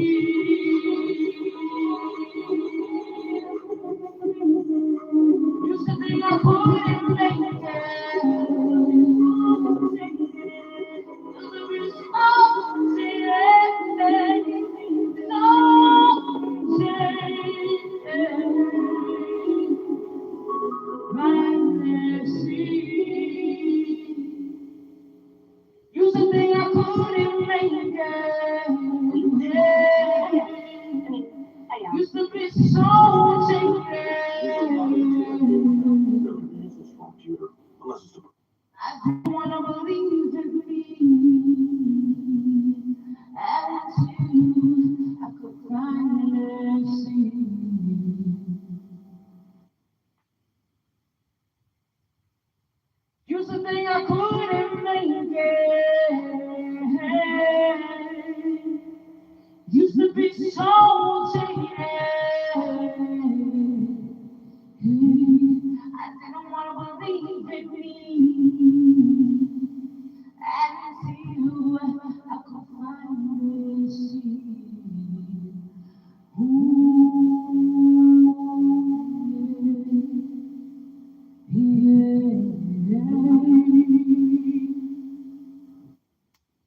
used to think I couldn't make it. Used to be so timid, by mercy. Used to think I couldn't make it. Used to be so taken. This is computer, unless it's a I didn't want to believe in me. Attitude, I could finally see. Used to think I couldn't make it. Used to be so taken. I didn't want to believe in me. Attitude, I could finally see.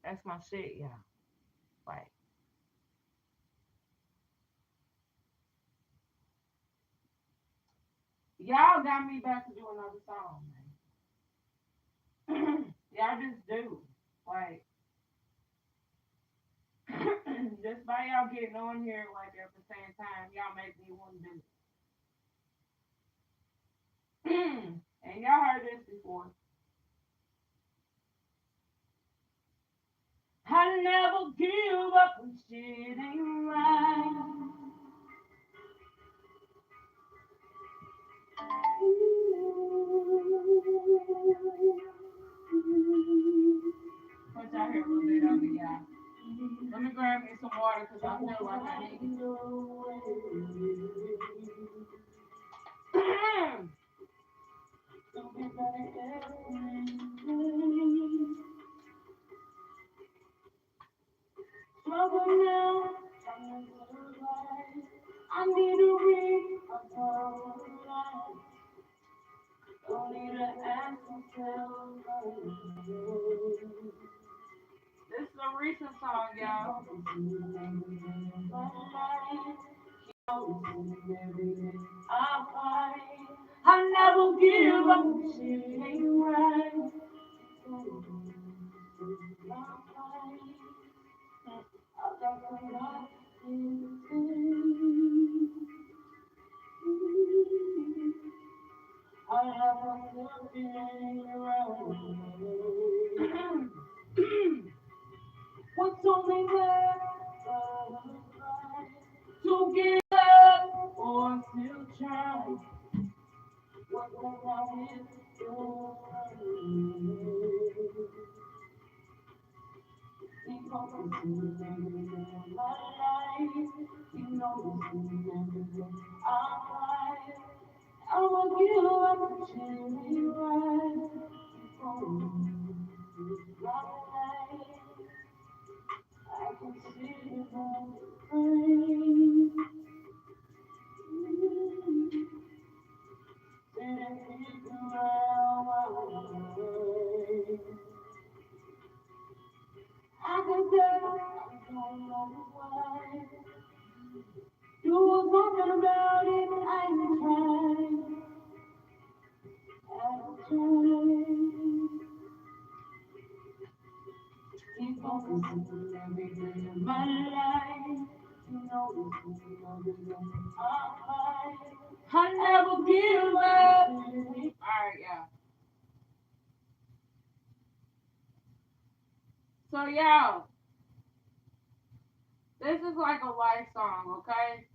That's my shit, yeah. Like, y'all got me back to do another song, man. Y'all just do. Like, just by y'all getting on here, like, at the same time, y'all make me want to do it. And y'all heard this before. I never give up when shit ain't right. Put y'all here a little bit of me, y'all. Let me grab me some water because I feel like I need it. Struggle now, I need a ring above life. Don't need to ask myself. This is a recent song, y'all. I never give up, shit ain't right. What's only left to give up or still try? What will I do? Keep on everything in my life. You know this is everything I cry. I will give up and change me right. Keep on my life. I can see you on the rain. Didn't figure out why. I can tell I don't know why. Do something about it, I ain't trying. I'm trying. Keep on focusing every day of my life. You know this is everything I fight. I never give up. Alright, yeah. So, y'all, this is like a life song, okay?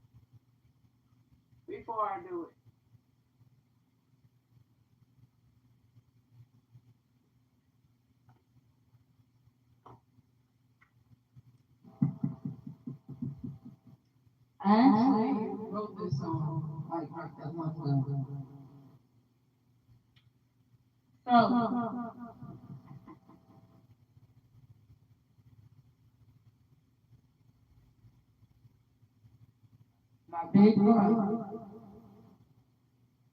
Before I do it. I actually wrote this song like right that month ago. So, my big brother,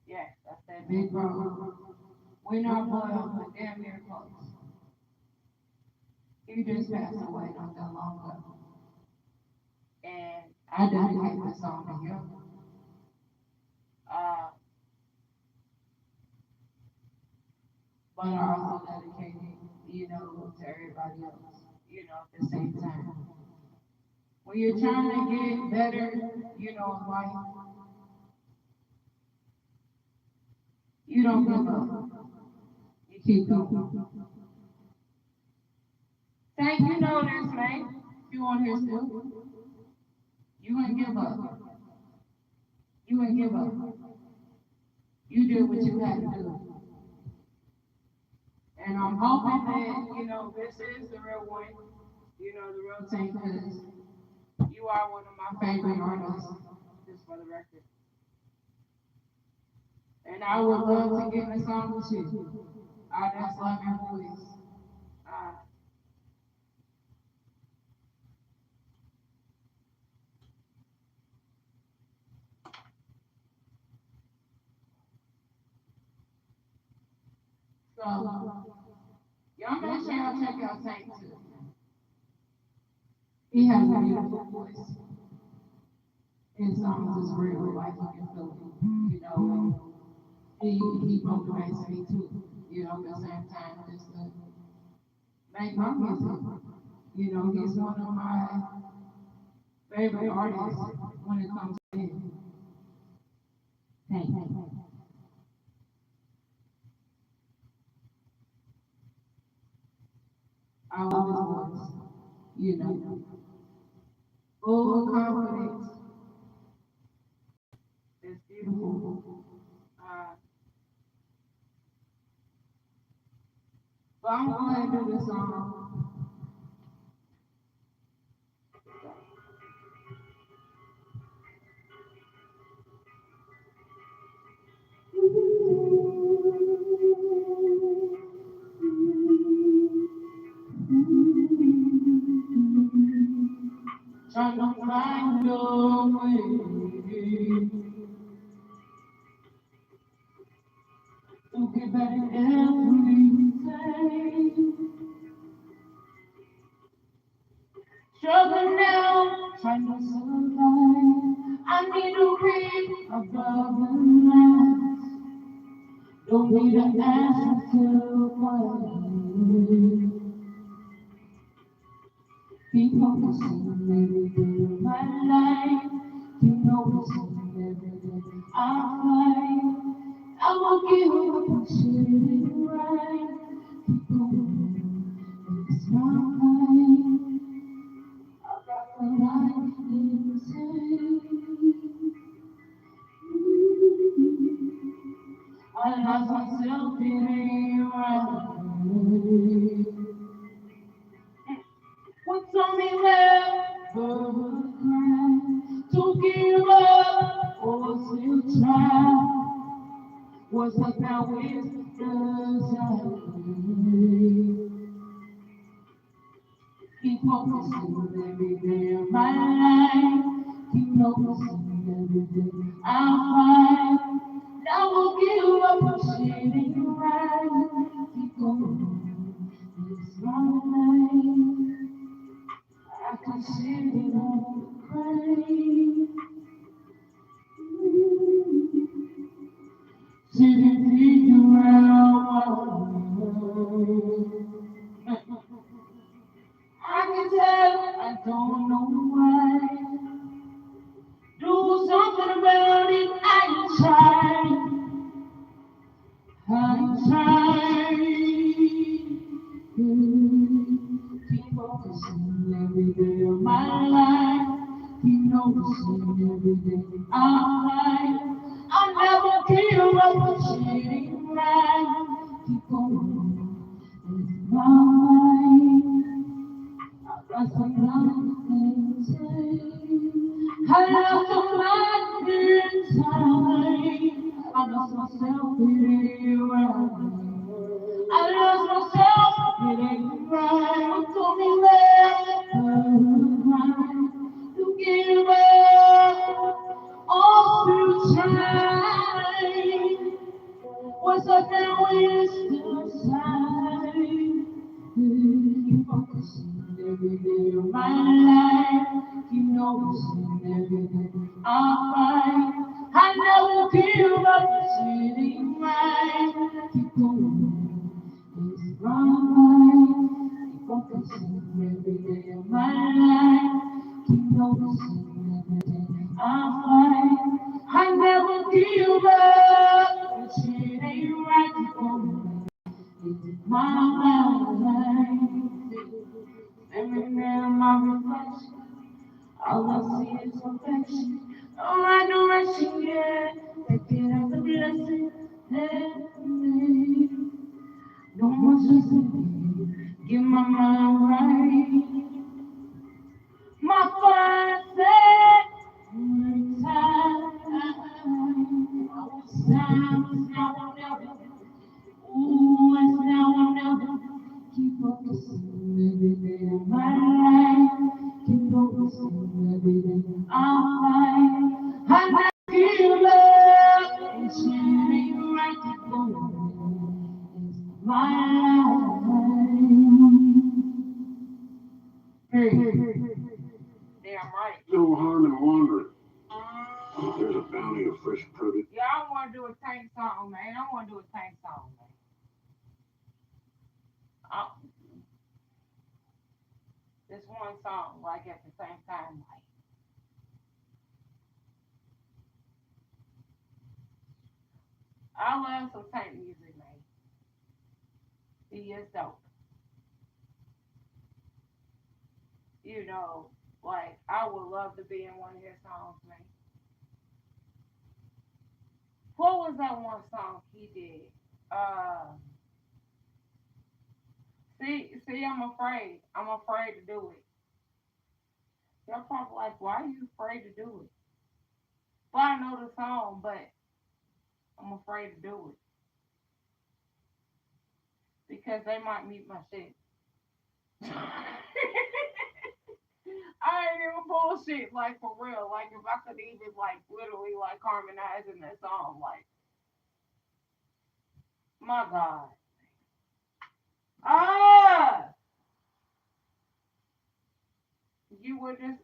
yes, that's that big brother. We're not boiled, but damn near close. He just passed away not that long ago. And I dedicate this song to him. But I also dedicate it, to everybody else, at the same time. When you're trying to get better, in life, you don't give up. You keep going. Thank you know this, man. If you want to hear still, you ain't give up. You ain't give up. You did what you had to do. And I'm hoping that, this is the real one, the real thing, because you are one of my favorite artists, just for the record. And I would love to get in a song with you. I just love your voice. So, y'all make sure y'all check out Tank too. He has a beautiful voice. His songs is real, like you can feel it. He motivates me too, at the same time, just to make my music. He's one of my favorite artists when it comes to it. Tank. I love his voice, full of confidence. It's beautiful. But I'm going to do this song. Trying to find a way to get back every day. Struggling now, trying to survive. I need to reach above the lines. Don't need an answer to why. Keep focusing every day of my life. Keep noticing every day I fight. I will give you the shit right. It's my mind. I got the life inside. I lost myself in right. What's only left but a cry to give up or to try? What's up now with the side? Keep focusing every day of my life. Keep focusing every day I'll find. I will give up on shit in your right. Keep going, it's my life. I can see it on the crane. Sitting around. I can tell, I don't know why. Do something about it, I try. I try. Keep focusing every day of my life. Keep noticing every day I'm right. I never give up on shitting right. Keep going, it's my mind. That's a lot I lost a lot inside. I lost myself, it ain't right. I lost myself, it ain't right. Told me right to give up all through time. What's up now is still side. Keep focusing every day of my life. Keep noticing every day I'm fine. I never give up sitting right. Keep going, it's right. Keep focusing every day of my life. Keep noticing every day I'm fine. I never give up. Shit ain't right. Keep going. It's my life. Every day of my reflection. All I see is perfection. No right direction, yeah. Taking out the blessing. No more stressing. Get my mind right. My fire set. Time. It's time. It's now or never. Ooh, it's now or never. Keep focusing every day of my life. Keep focusing every day I'm fine. I never give up. It's shining right to go. It's my life. Damn right. No harm in wandering. There's a bounty of fresh produce. Yeah, I want to do a tank song, man. I want to do a tank song, man. Uh, this one song, like at the same time, like I love some tank music, man. He is dope. You know, like I would love to be in one of his songs, man. What was that one song he did? Uh, see, I'm afraid. I'm afraid to do it. Y'all probably like, why are you afraid to do it? Well, I know the song, but I'm afraid to do it because they might meet my shit. I ain't even bullshit, like for real. Like if I could even like literally like harmonize in that song, like my God. Ah, you would just,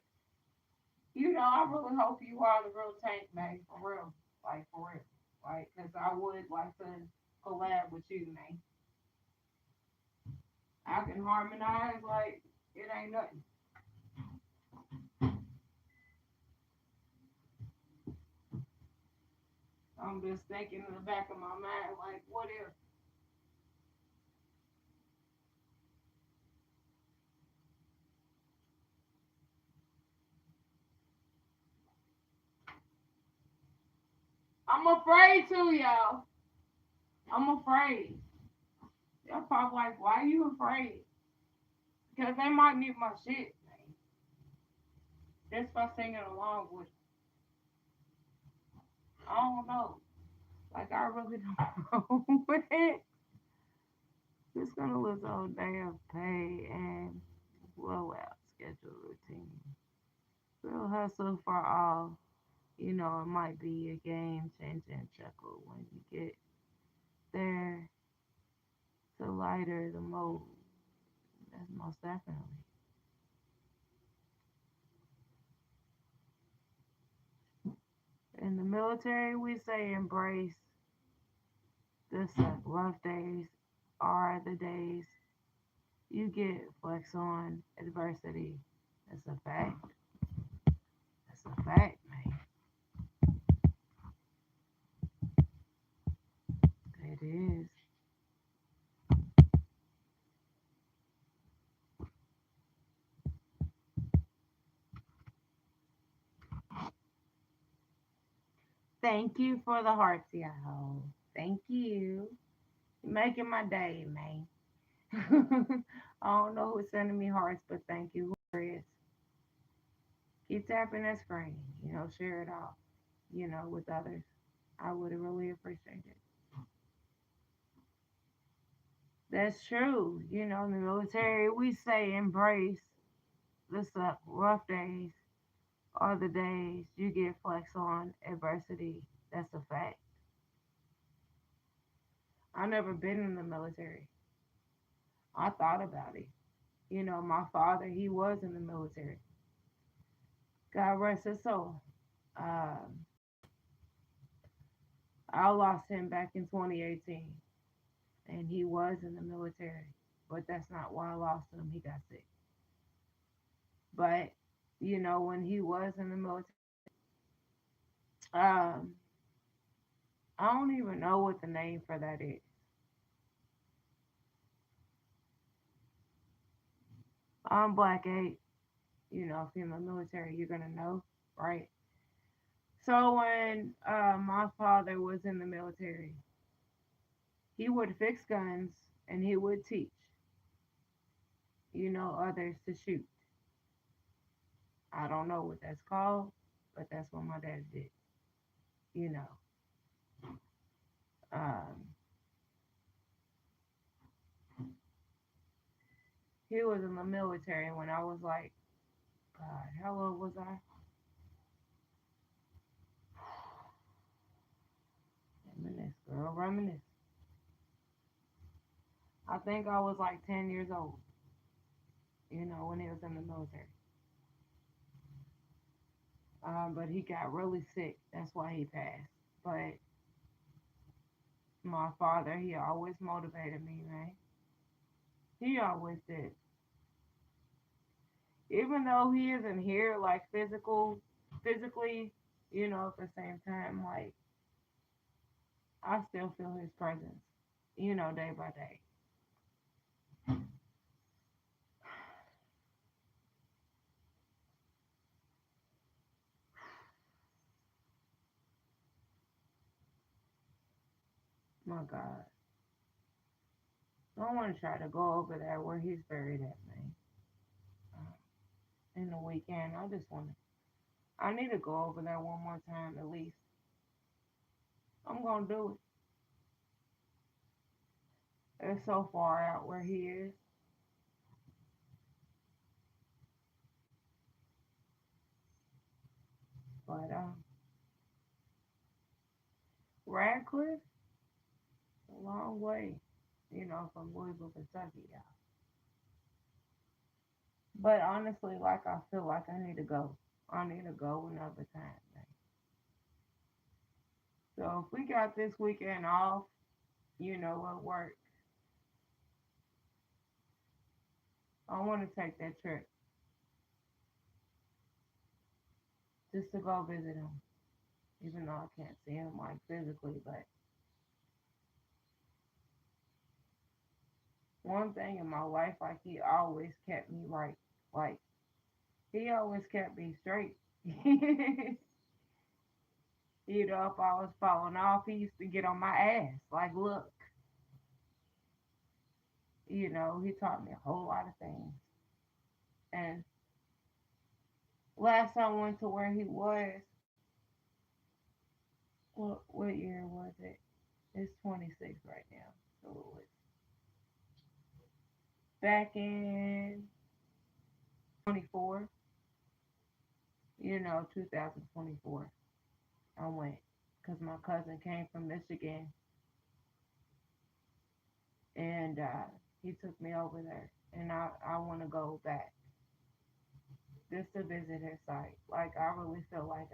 I really hope you are the real tank, man, for real, like for real, like, cause I would like to collab with you, man. I can harmonize like it ain't nothing. I'm just thinking in the back of my mind, like, what if? I'm afraid to, y'all. I'm afraid. Y'all probably like, why are you afraid? Because they might need my shit. Just by singing along with. I don't know. Like, I really don't know. Just gonna list all day of pay and blowout schedule routine. Real hustle for all. You know, it might be a game changing chuckle when you get there to lighter the mood. That's most definitely. In the military, we say embrace the rough days are the days you get flex on adversity. That's a fact. That's a fact, man. It is. Thank you for the hearts, y'all. Thank you. You're making my day, man. I don't know who's sending me hearts, but thank you. Whoever it is. Keep tapping that screen. Share it off, with others. I would really appreciate it. That's true. In the military, we say embrace the rough days are the days you get flex on adversity. That's a fact. I've never been in the military. I thought about it. My father, he was in the military. God rest his soul. Um, I lost him back in 2018, and he was in the military. But that's not why I lost him. He got sick. But when he was in the military, um, I don't even know what the name for that is. I'm Black 8. If you're in the military, you're gonna know, right? So when my father was in the military, he would fix guns and he would teach, others to shoot. I don't know what that's called, but that's what my dad did. You know, um, he was in the military when I was like, God, how old was I? Reminisce, girl, reminisce. I think I was like 10 years old, when he was in the military. But he got really sick. That's why he passed. But my father, he always motivated me, right? He always did. Even though he isn't here, like physically, at the same time, like I still feel his presence, day by day. My God. I want to try to go over there where he's buried at, man. In the weekend, I just want to. I need to go over there one more time at least. I'm gonna do it. It's so far out where he is, but Radcliffe, a long way, from Louisville, Kentucky, yeah. But honestly, like I feel like I need to go. I need to go another time, man. So if we got this weekend off, at work, I want to take that trip just to go visit him. even though I can't see him like physically. But one thing in my life, like he always kept me right. Like he always kept me straight. You know, if I was falling off, he used to get on my ass. Like, look, you know, he taught me a whole lot of things. And last time I went to where he was, what year was it? It's 26 right now. So it was back in 24, 2024. I went because my cousin came from Michigan and he took me over there. And I want to go back just to visit his site. Like, I really feel like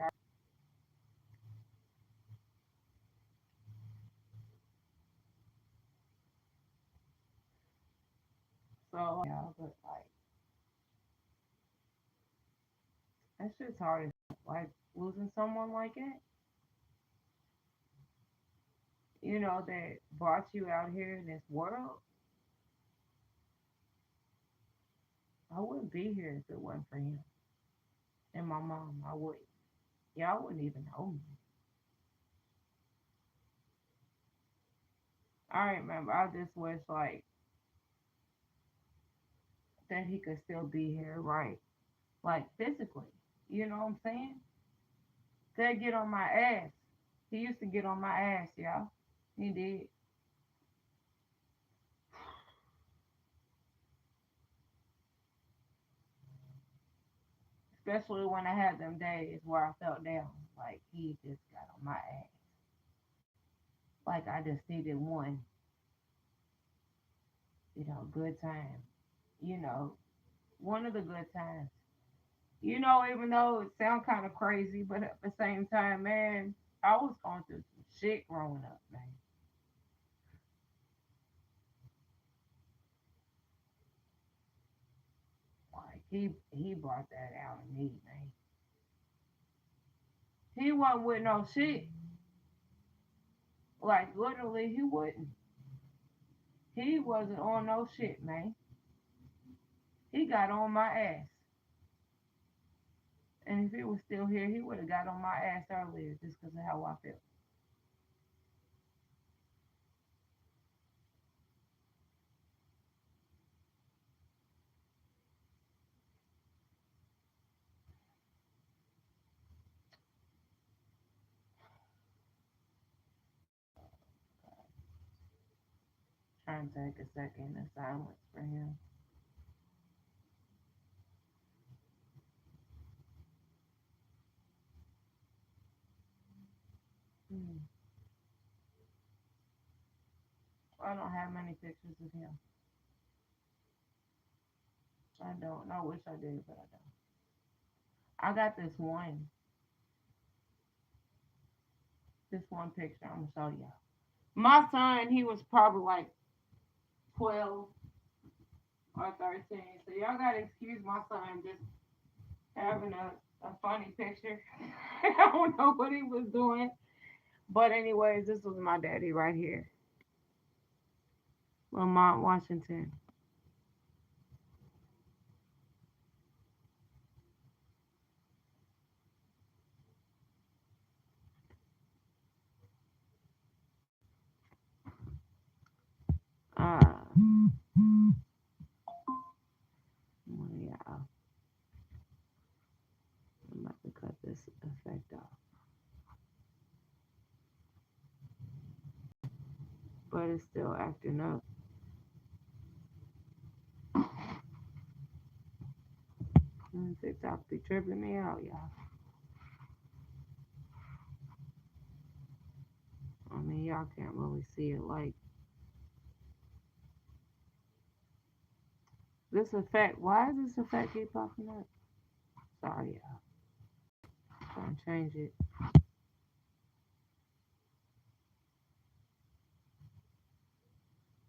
yeah, but like, that shit's hard as like losing someone like it, that brought you out here in this world. I wouldn't be here if it wasn't for him and my mom. I wouldn't. Y'all wouldn't even know me. I remember. I just wish that he could still be here, right? Like physically. You know what I'm saying? They'd get on my ass. He used to get on my ass, y'all. He did. Especially when I had them days where I felt down. Like he just got on my ass. Like I just needed one, good time. You know, one of the good times. Even though it sounds kind of crazy, but at the same time, man, I was going through some shit growing up, man. Like he brought that out in me, man. He wasn't with no shit. Like literally, he wouldn't. He wasn't on no shit, man. He got on my ass, and if he was still here, he would have got on my ass earlier just because of how I felt. Trying to take a second of silence for him. Hmm. I don't have many pictures of him. I don't. I wish I did, but I don't. I got this one picture. I'm gonna show y'all. My son, he was probably like 12 or 13. So y'all gotta excuse my son just having a funny picture. I don't know what he was doing. But anyways, this was my daddy right here. Lamont Washington. Yeah, I'm about to cut this effect off. But it's still acting up. TikTok be tripping me out, y'all. I mean, y'all can't really see it. Like, this effect, why does this effect keep popping up? Sorry, y'all. Trying to change it.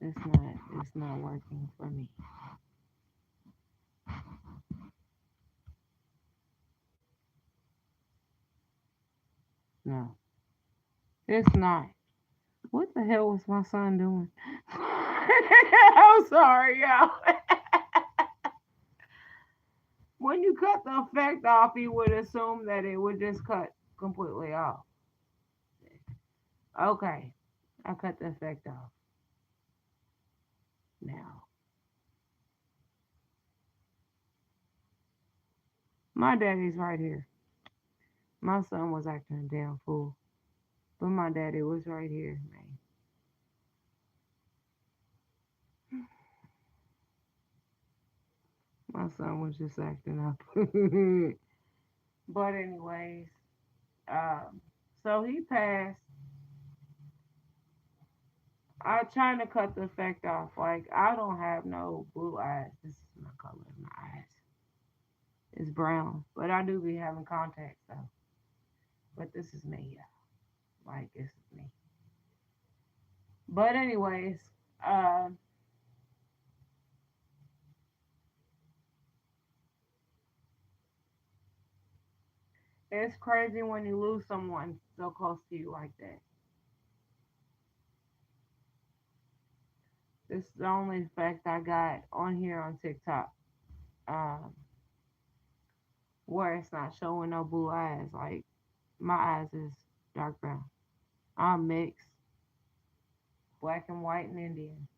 It's not working for me. No. It's not. What the hell was my son doing? I'm sorry, y'all. When you cut the effect off, you would assume that it would just cut completely off. Okay, I cut the effect off. Now, my daddy's right here. My son was acting a damn fool, but my daddy was right here, man. My son was just acting up. But anyways, um, so he passed. I trying to cut the effect off. Like I don't have no blue eyes. This is my color of my eyes. It's brown, but I do be having contacts though. But this is me, yeah. Like this is me. But anyways, uh, it's crazy when you lose someone so close to you like that. This is the only effect I got on here on TikTok. Um, where it's not showing no blue eyes. Like my eyes is dark brown. I'm mixed, black and white and Indian.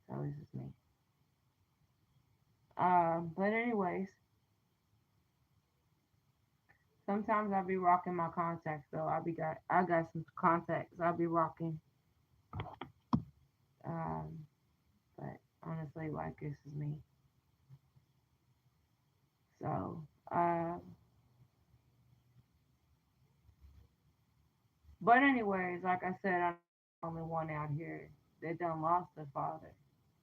So this is me. But anyways, sometimes I be rocking my contacts though. I got some contacts I be rocking. Um, but honestly, like this is me. So, but anyways, like I said, I'm the only one out here that done lost a father.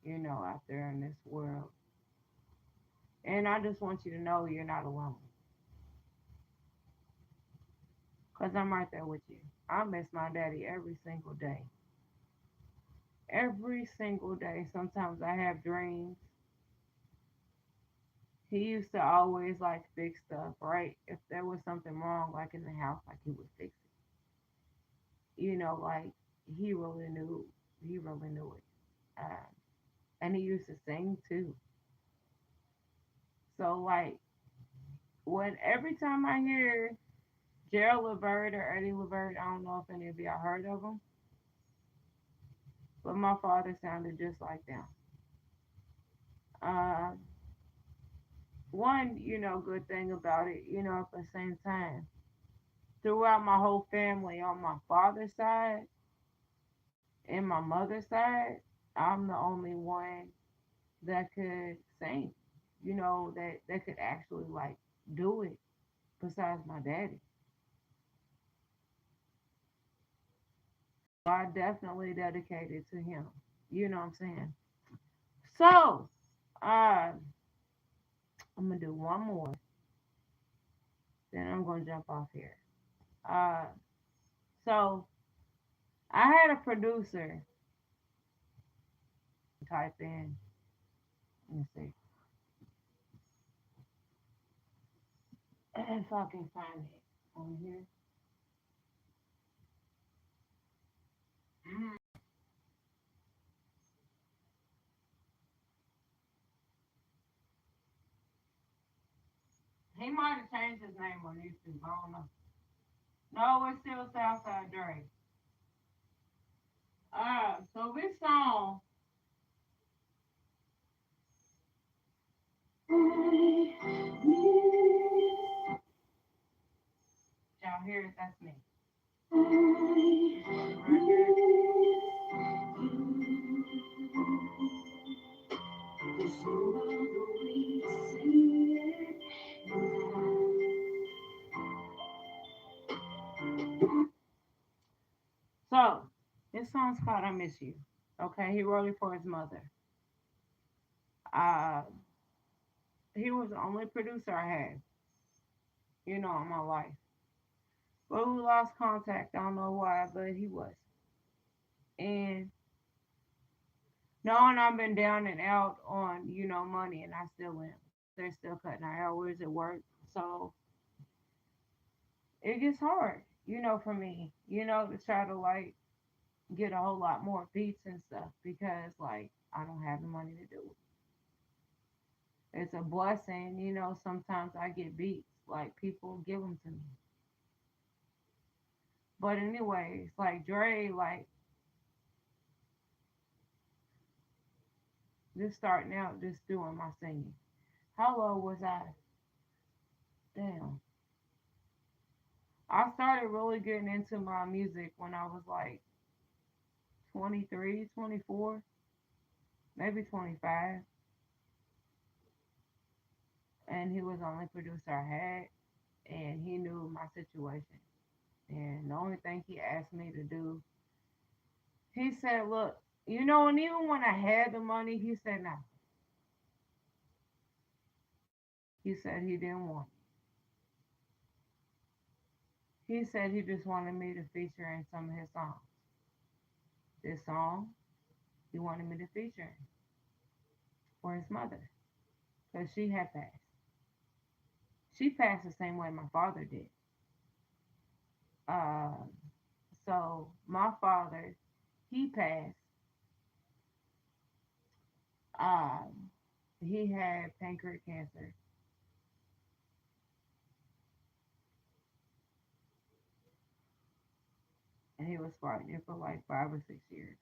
Out there in this world. And I just want you to know you're not alone. Cause I'm right there with you. I miss my daddy every single day. Every single day. Sometimes I have dreams. He used to always like fix stuff, right? If there was something wrong, like in the house, like he would fix it. Like he really knew. He really knew it. Um, and he used to sing too. So like when every time I hear Gerald Levert or Eddie Levert, I don't know if any of y'all heard of them, but my father sounded just like them. Uh, One, good thing about it, at the same time, throughout my whole family on my father's side and my mother's side, I'm the only one that could sing, that could actually like do it besides my daddy. So I definitely dedicated to him. You know what I'm saying? So, uh, I'm gonna do one more, then I'm gonna jump off here. Uh, so I had a producer type in. Let me see if I can find it on here. Mm. He might have changed his name on YouTube. I don't know. No, it's still Southside Dre. So this song, y'all hear it? That's me. So this song's called "I Miss You." Okay, he wrote it for his mother. Uh, he was the only producer I had, in my life. But we lost contact. I don't know why, but he was. And knowing I've been down and out on, money, and I still am. They're still cutting our hours at work. So it gets hard. for me, to try to like get a whole lot more beats and stuff because like I don't have the money to do it. It's a blessing, sometimes I get beats, like people give them to me. But anyways, like Dre, like just starting out, just doing my singing. How low was I? Damn. I started really getting into my music when I was like 23, 24, maybe 25. And he was the only producer I had, and he knew my situation. And the only thing he asked me to do, he said, look, and even when I had the money, he said no. He said he didn't want it. He said he just wanted me to feature in some of his songs. This song, he wanted me to feature in for his mother, because she had passed. She passed the same way my father did. Uh, so my father, he passed. Um, he had pancreatic cancer, and he was fighting it for like 5 or 6 years,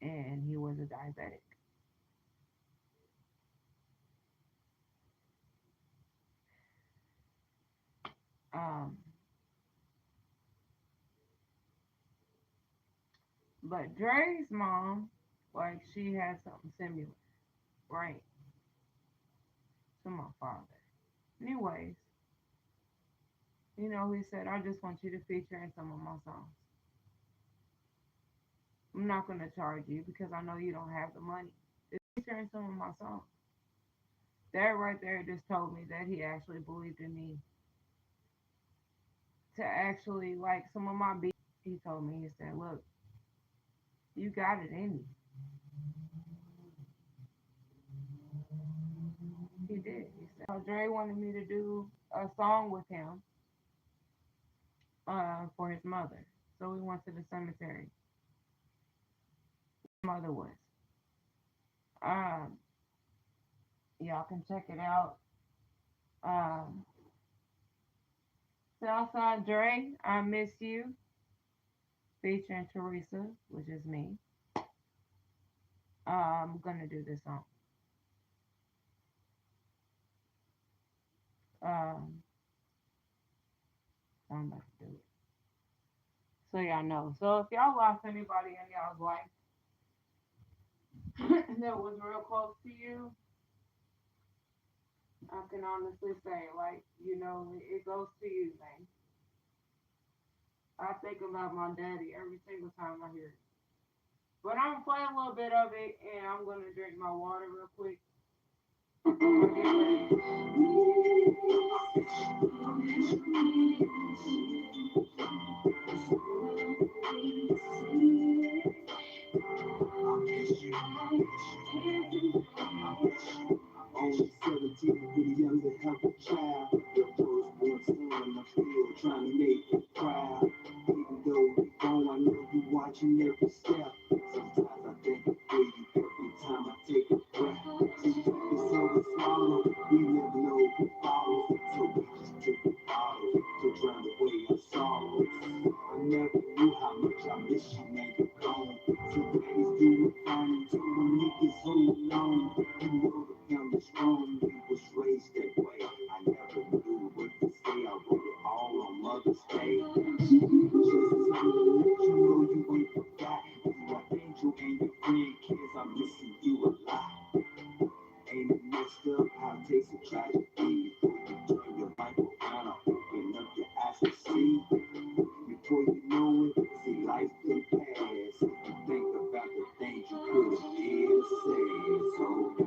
and he was a diabetic. Um, but Dre's mom, like she had something similar, right, to my father. Anyways, he said, I just want you to feature in some of my songs. I'm not gonna charge you because I know you don't have the money. Just feature in some of my songs. That right there just told me that he actually believed in me to actually like some of my beats. He told me, he said, look, you got it in you. He did. He said, Dre wanted me to do a song with him for his mother. So we went to the cemetery. His mother was. Um, y'all can check it out. Um, Southside Dre, I Miss You, featuring Teresa, which is me. I'm gonna do this song. Um, I'm about to do it. So y'all know. So if y'all lost anybody in y'all's life that was real close to you, I can honestly say, like, it goes to you, man. I think about my daddy every single time I hear it. But I'm gonna play a little bit of it, and I'm gonna drink my water real quick. I'm gonna get Only 17, pretty young to have a child. Your firstborn son, I'm still trying to make you proud. Even though you gone, I know you watching every step. Sometimes I think of you every time I take a breath. So you took this over swallow, we never know who follows. So we just took the bottle to drown away our sorrows. I never knew how much I miss you, man, you're gone. So daddy's doing fine until the niggas hold on. You know the family strong, we was raised that way. I never knew what to say, I wrote it all on Mother's Day. Just to let you know you ain't forgot. You are angel and your grandkids, I'm missing you a lot. Ain't it messed up how it takes a tragedy before you turn your life around or open up your eyes to see? Before you know it, see life can pass. You think about the things you could have did or said.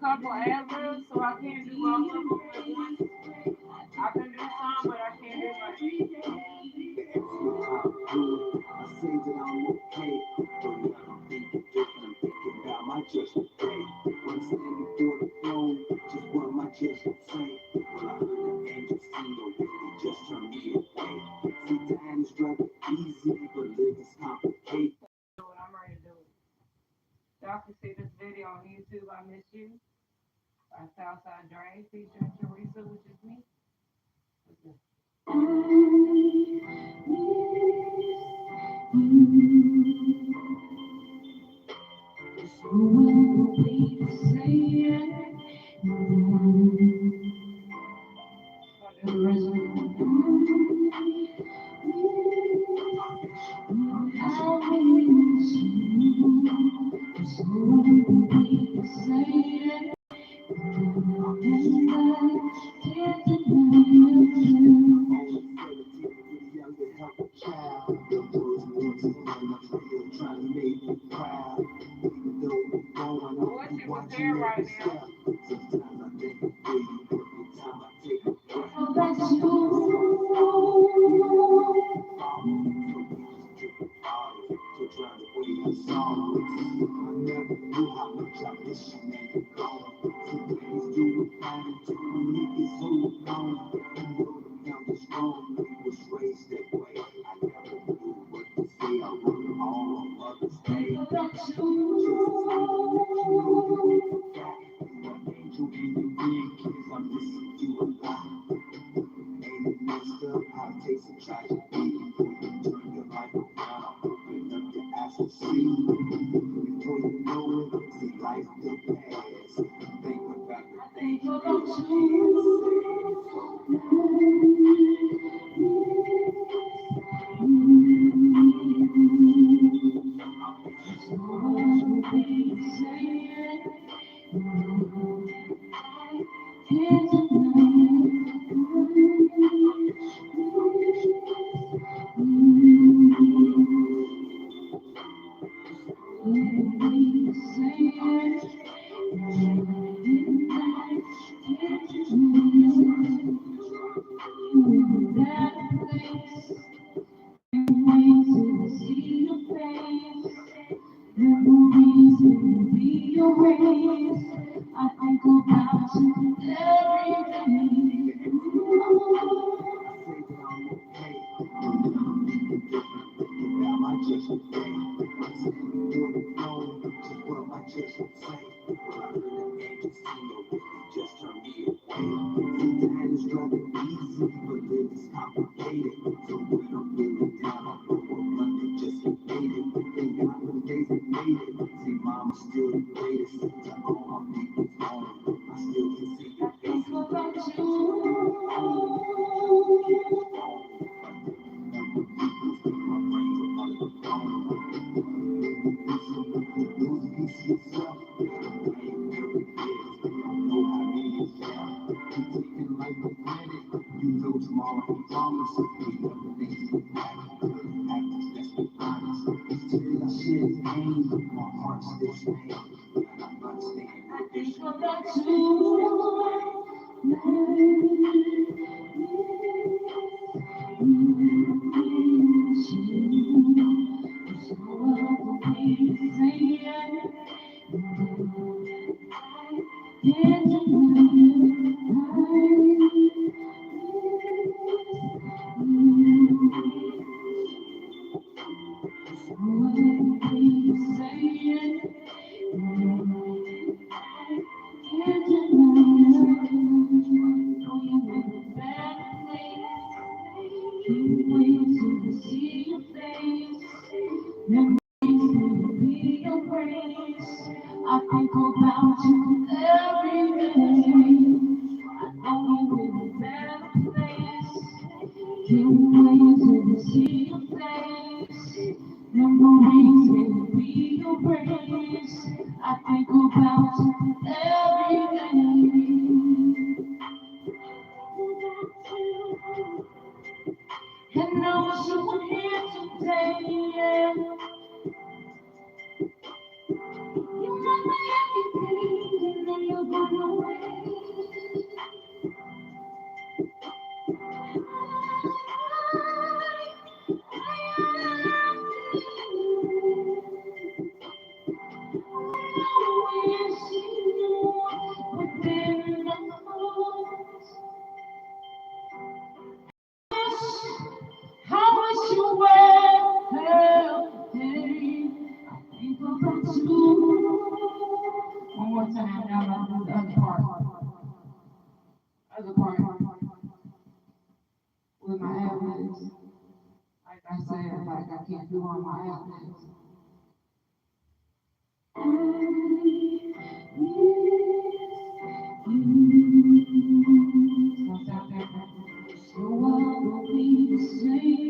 couple ad-libs, so I can't do all of them at once. I can do some, but I can't do much. I say that I'm okay, but now I'm thinking different. I'm thinking about my judgment day. When I'm standing before the throne, just what my judgment say. Well, I heard the angels sing, oh, they just turned me away. See, dying is rather easy, but living's complicated. I'm ready to do it. Y'all can see this video on YouTube, I Miss You, by Southside Dre, featuring Teresa, which is me. time, now I'm gonna do the other part. Other part with my ad-libs. Like I said, like I can't do all my ad-libs. So what will we say?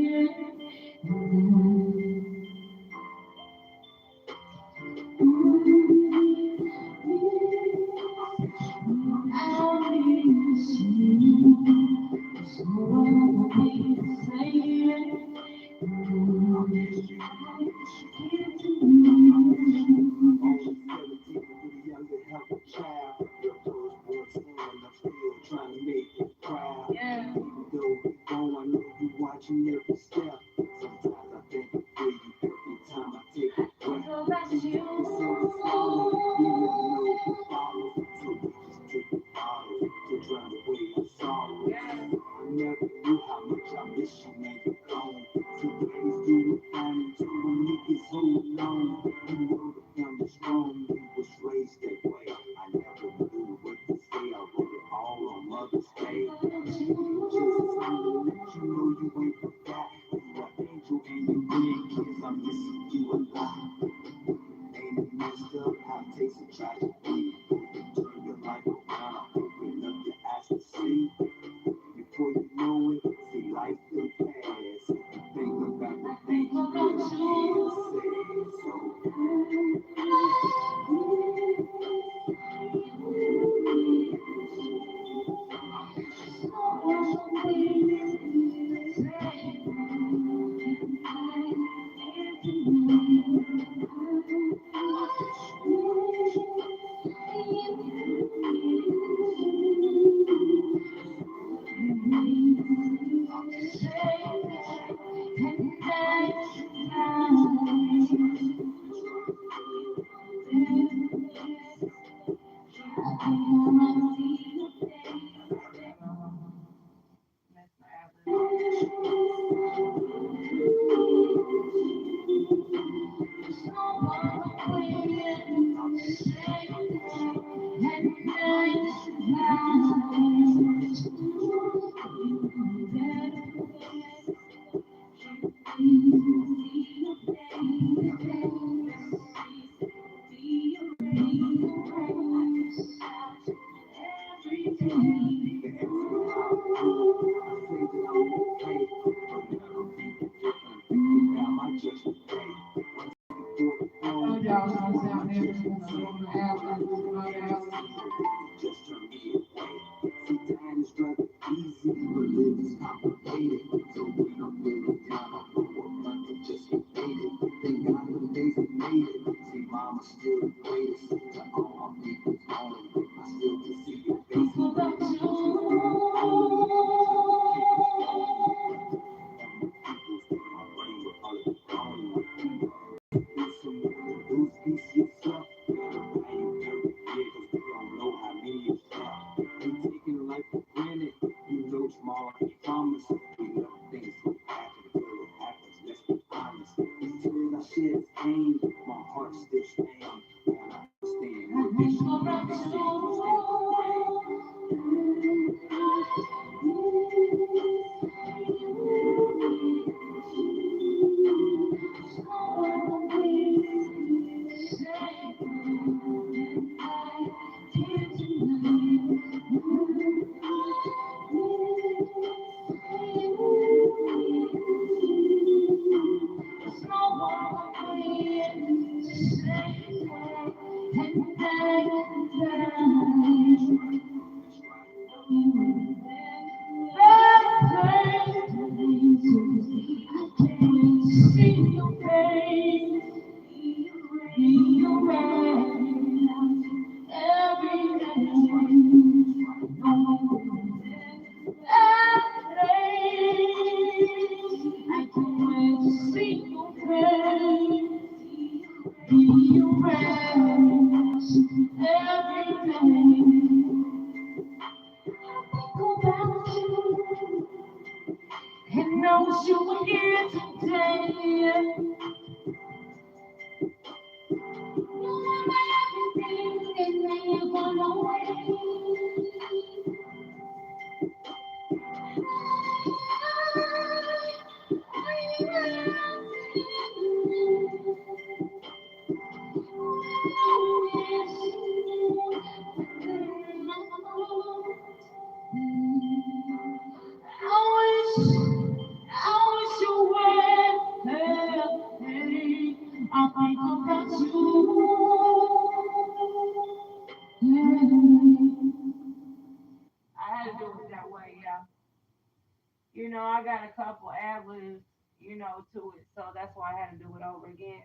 you know, I got a couple ad-libs, you know, to it, so that's why I had to do it over again.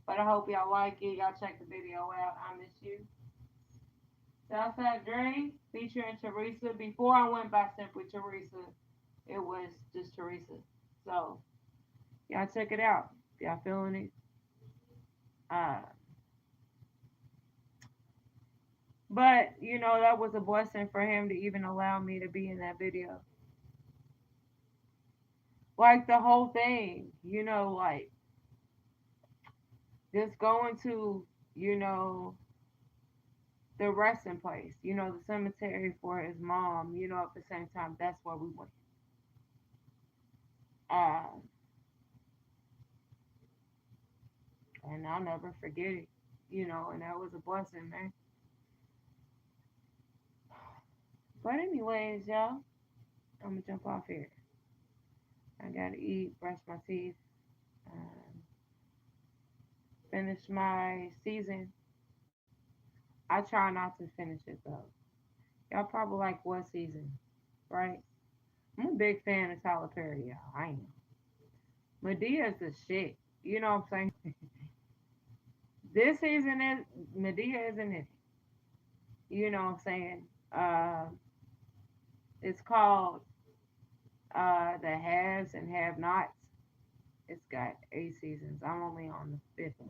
But I hope y'all like it. Y'all check the video out. I miss you. Southside Dre featuring Teresa. Before I went by simply Teresa, it was just Teresa. So y'all check it out. Y'all feeling it? Uh, but you know that was a blessing for him to even allow me to be in that video. Like the whole thing, you know, like just going to, you know, the resting place, you know, the cemetery for his mom, you know, at the same time, that's where we went. Uh, and I'll never forget it, you know, and that was a blessing, man. But anyways, y'all, I'm gonna jump off here. I gotta eat, brush my teeth, um, finish my season. I try not to finish it though. Y'all probably like what season, right? I'm a big fan of Tyler Perry, y'all. I am. Medea is the shit. You know what I'm saying? This season is Medea isn't it? You know what I'm saying? Uh, it's called The Haves and Have Nots. It's got 8 seasons. I'm only on the fifth one.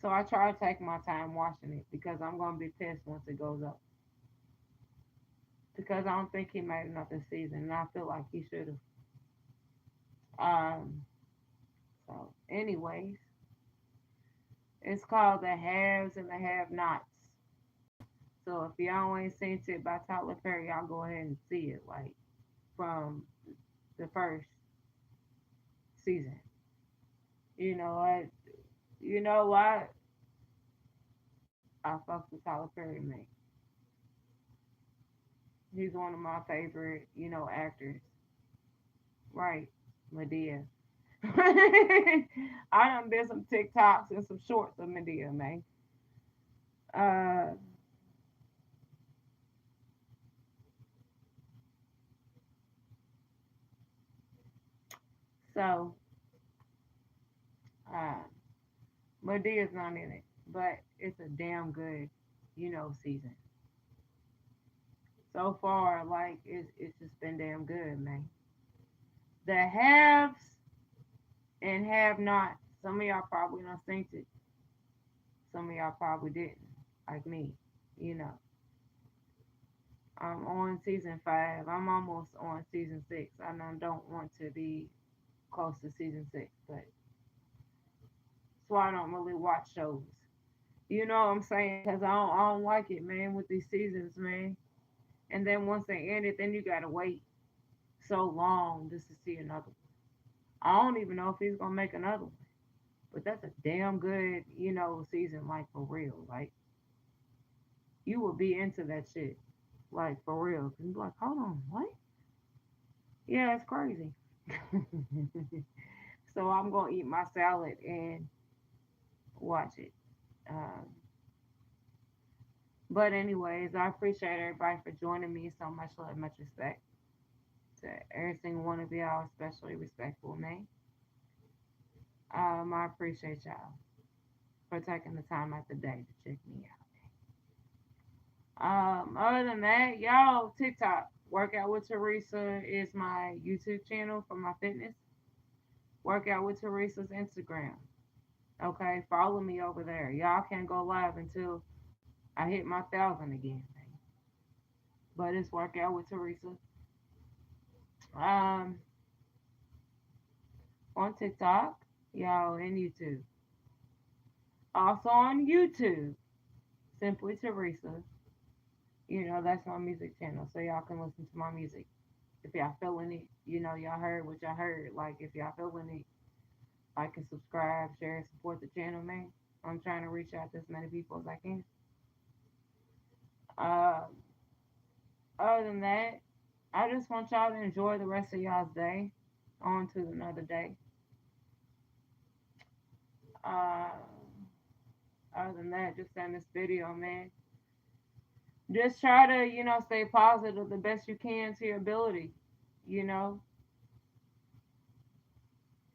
So I try to take my time watching it because I'm gonna be pissed once it goes up. Because I don't think he made another season and I feel like he should have. So anyways, it's called The Haves and the Have Nots. So if y'all ain't seen it by Tyler Perry, y'all go ahead and see it, like from the first season. You know what? You know what? I fuck with Tyler Perry, man. He's one of my favorite, you know, actors. Right, Medea. I done did some TikToks and some shorts of Medea, man. Uh, so uh, Medea's not in it, but it's a damn good, you know, season. So far, like it's just been damn good, man. The haves and have not. Some of y'all probably don't think it. Some of y'all probably didn't, like me. You know, I'm on season 5. I'm almost on season 6. Don't want to be close to season 6, but that's why I don't really watch shows. You know what I'm saying? Because I don't like it, man, with these seasons, man. And then once they end it, then you gotta wait so long just to see another one. I don't even know if he's gonna make another one. But that's a damn good, you know, season, like for real. Like you will be into that shit. Like for real. Cause you be like, hold on, what? Yeah, it's crazy. So I'm gonna eat my salad and watch it. Um, but anyways, I appreciate everybody for joining me. So much love, much respect to every single one of y'all, especially respectful man. I appreciate y'all for taking the time out the day to check me out. Other than that, y'all, TikTok, Workout with Teresa is my YouTube channel for my fitness. Workout with Teresa's Instagram. Okay, follow me over there. Y'all can't go live until I hit my 1,000 again. But it's Workout with Teresa. Um, on TikTok, y'all, and YouTube. Also on YouTube, Simply Teresa. You know, that's my music channel, so y'all can listen to my music. If y'all feeling it, you know, y'all heard what y'all heard. Like, if y'all feeling it, like and subscribe, share, and support the channel, man. I'm trying to reach out to as many people as I can. Uh, other than that, I just want y'all to enjoy the rest of y'all's day. On to another day. Uh, other than that, just send this video, man. Just try to, you know, stay positive the best you can to your ability. you know,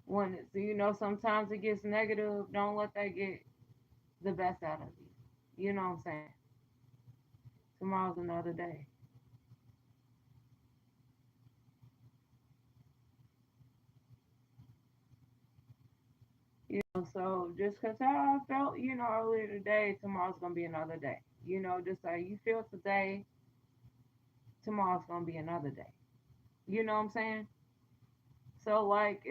when it's, sometimes it gets negative, don't let that get the best out of you. You know what I'm saying? Tomorrow's another day. So just because how I felt, earlier today, tomorrow's gonna be another day. Just how you feel today, tomorrow's gonna be another day. You know what I'm saying? So like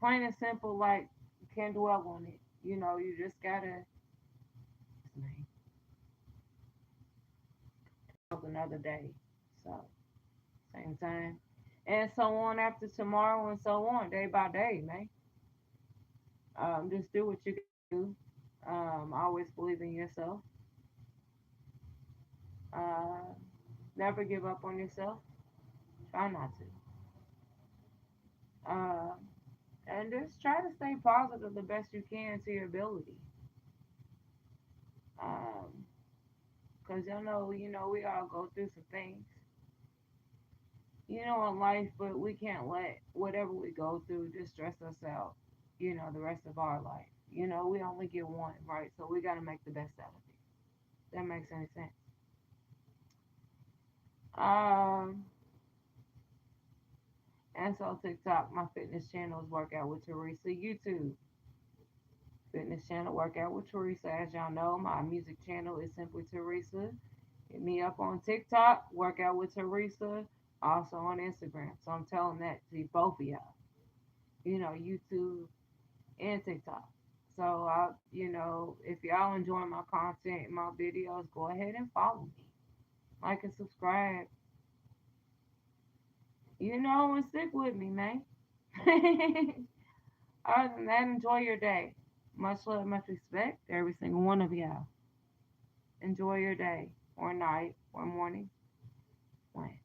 plain and simple. Like you can't dwell on it. You just gotta another day. So same time, and so on after tomorrow, and so on day by day, man. Just do what you can do. Always believe in yourself. Uh, Never give up on yourself. Try not to. Uh, and just try to stay positive the best you can to your ability. Um, Cause we all go through some things, in life, but we can't let whatever we go through just stress us out, the rest of our life. We only get one, right? So we gotta make the best out of it. That makes any sense. Um, and so TikTok, my fitness channel is Workout with Teresa. YouTube, fitness channel Workout with Teresa. As y'all know, my music channel is simply Teresa. Hit me up on TikTok, Workout with Teresa, also on Instagram. So I'm telling that to both of y'all, YouTube and TikTok. So if y'all enjoy my content, my videos, go ahead and follow me, like and subscribe, and stick with me, man. Other than that, enjoy your day. Much love, much respect, every single one of y'all. Enjoy your day, or night, or morning. When.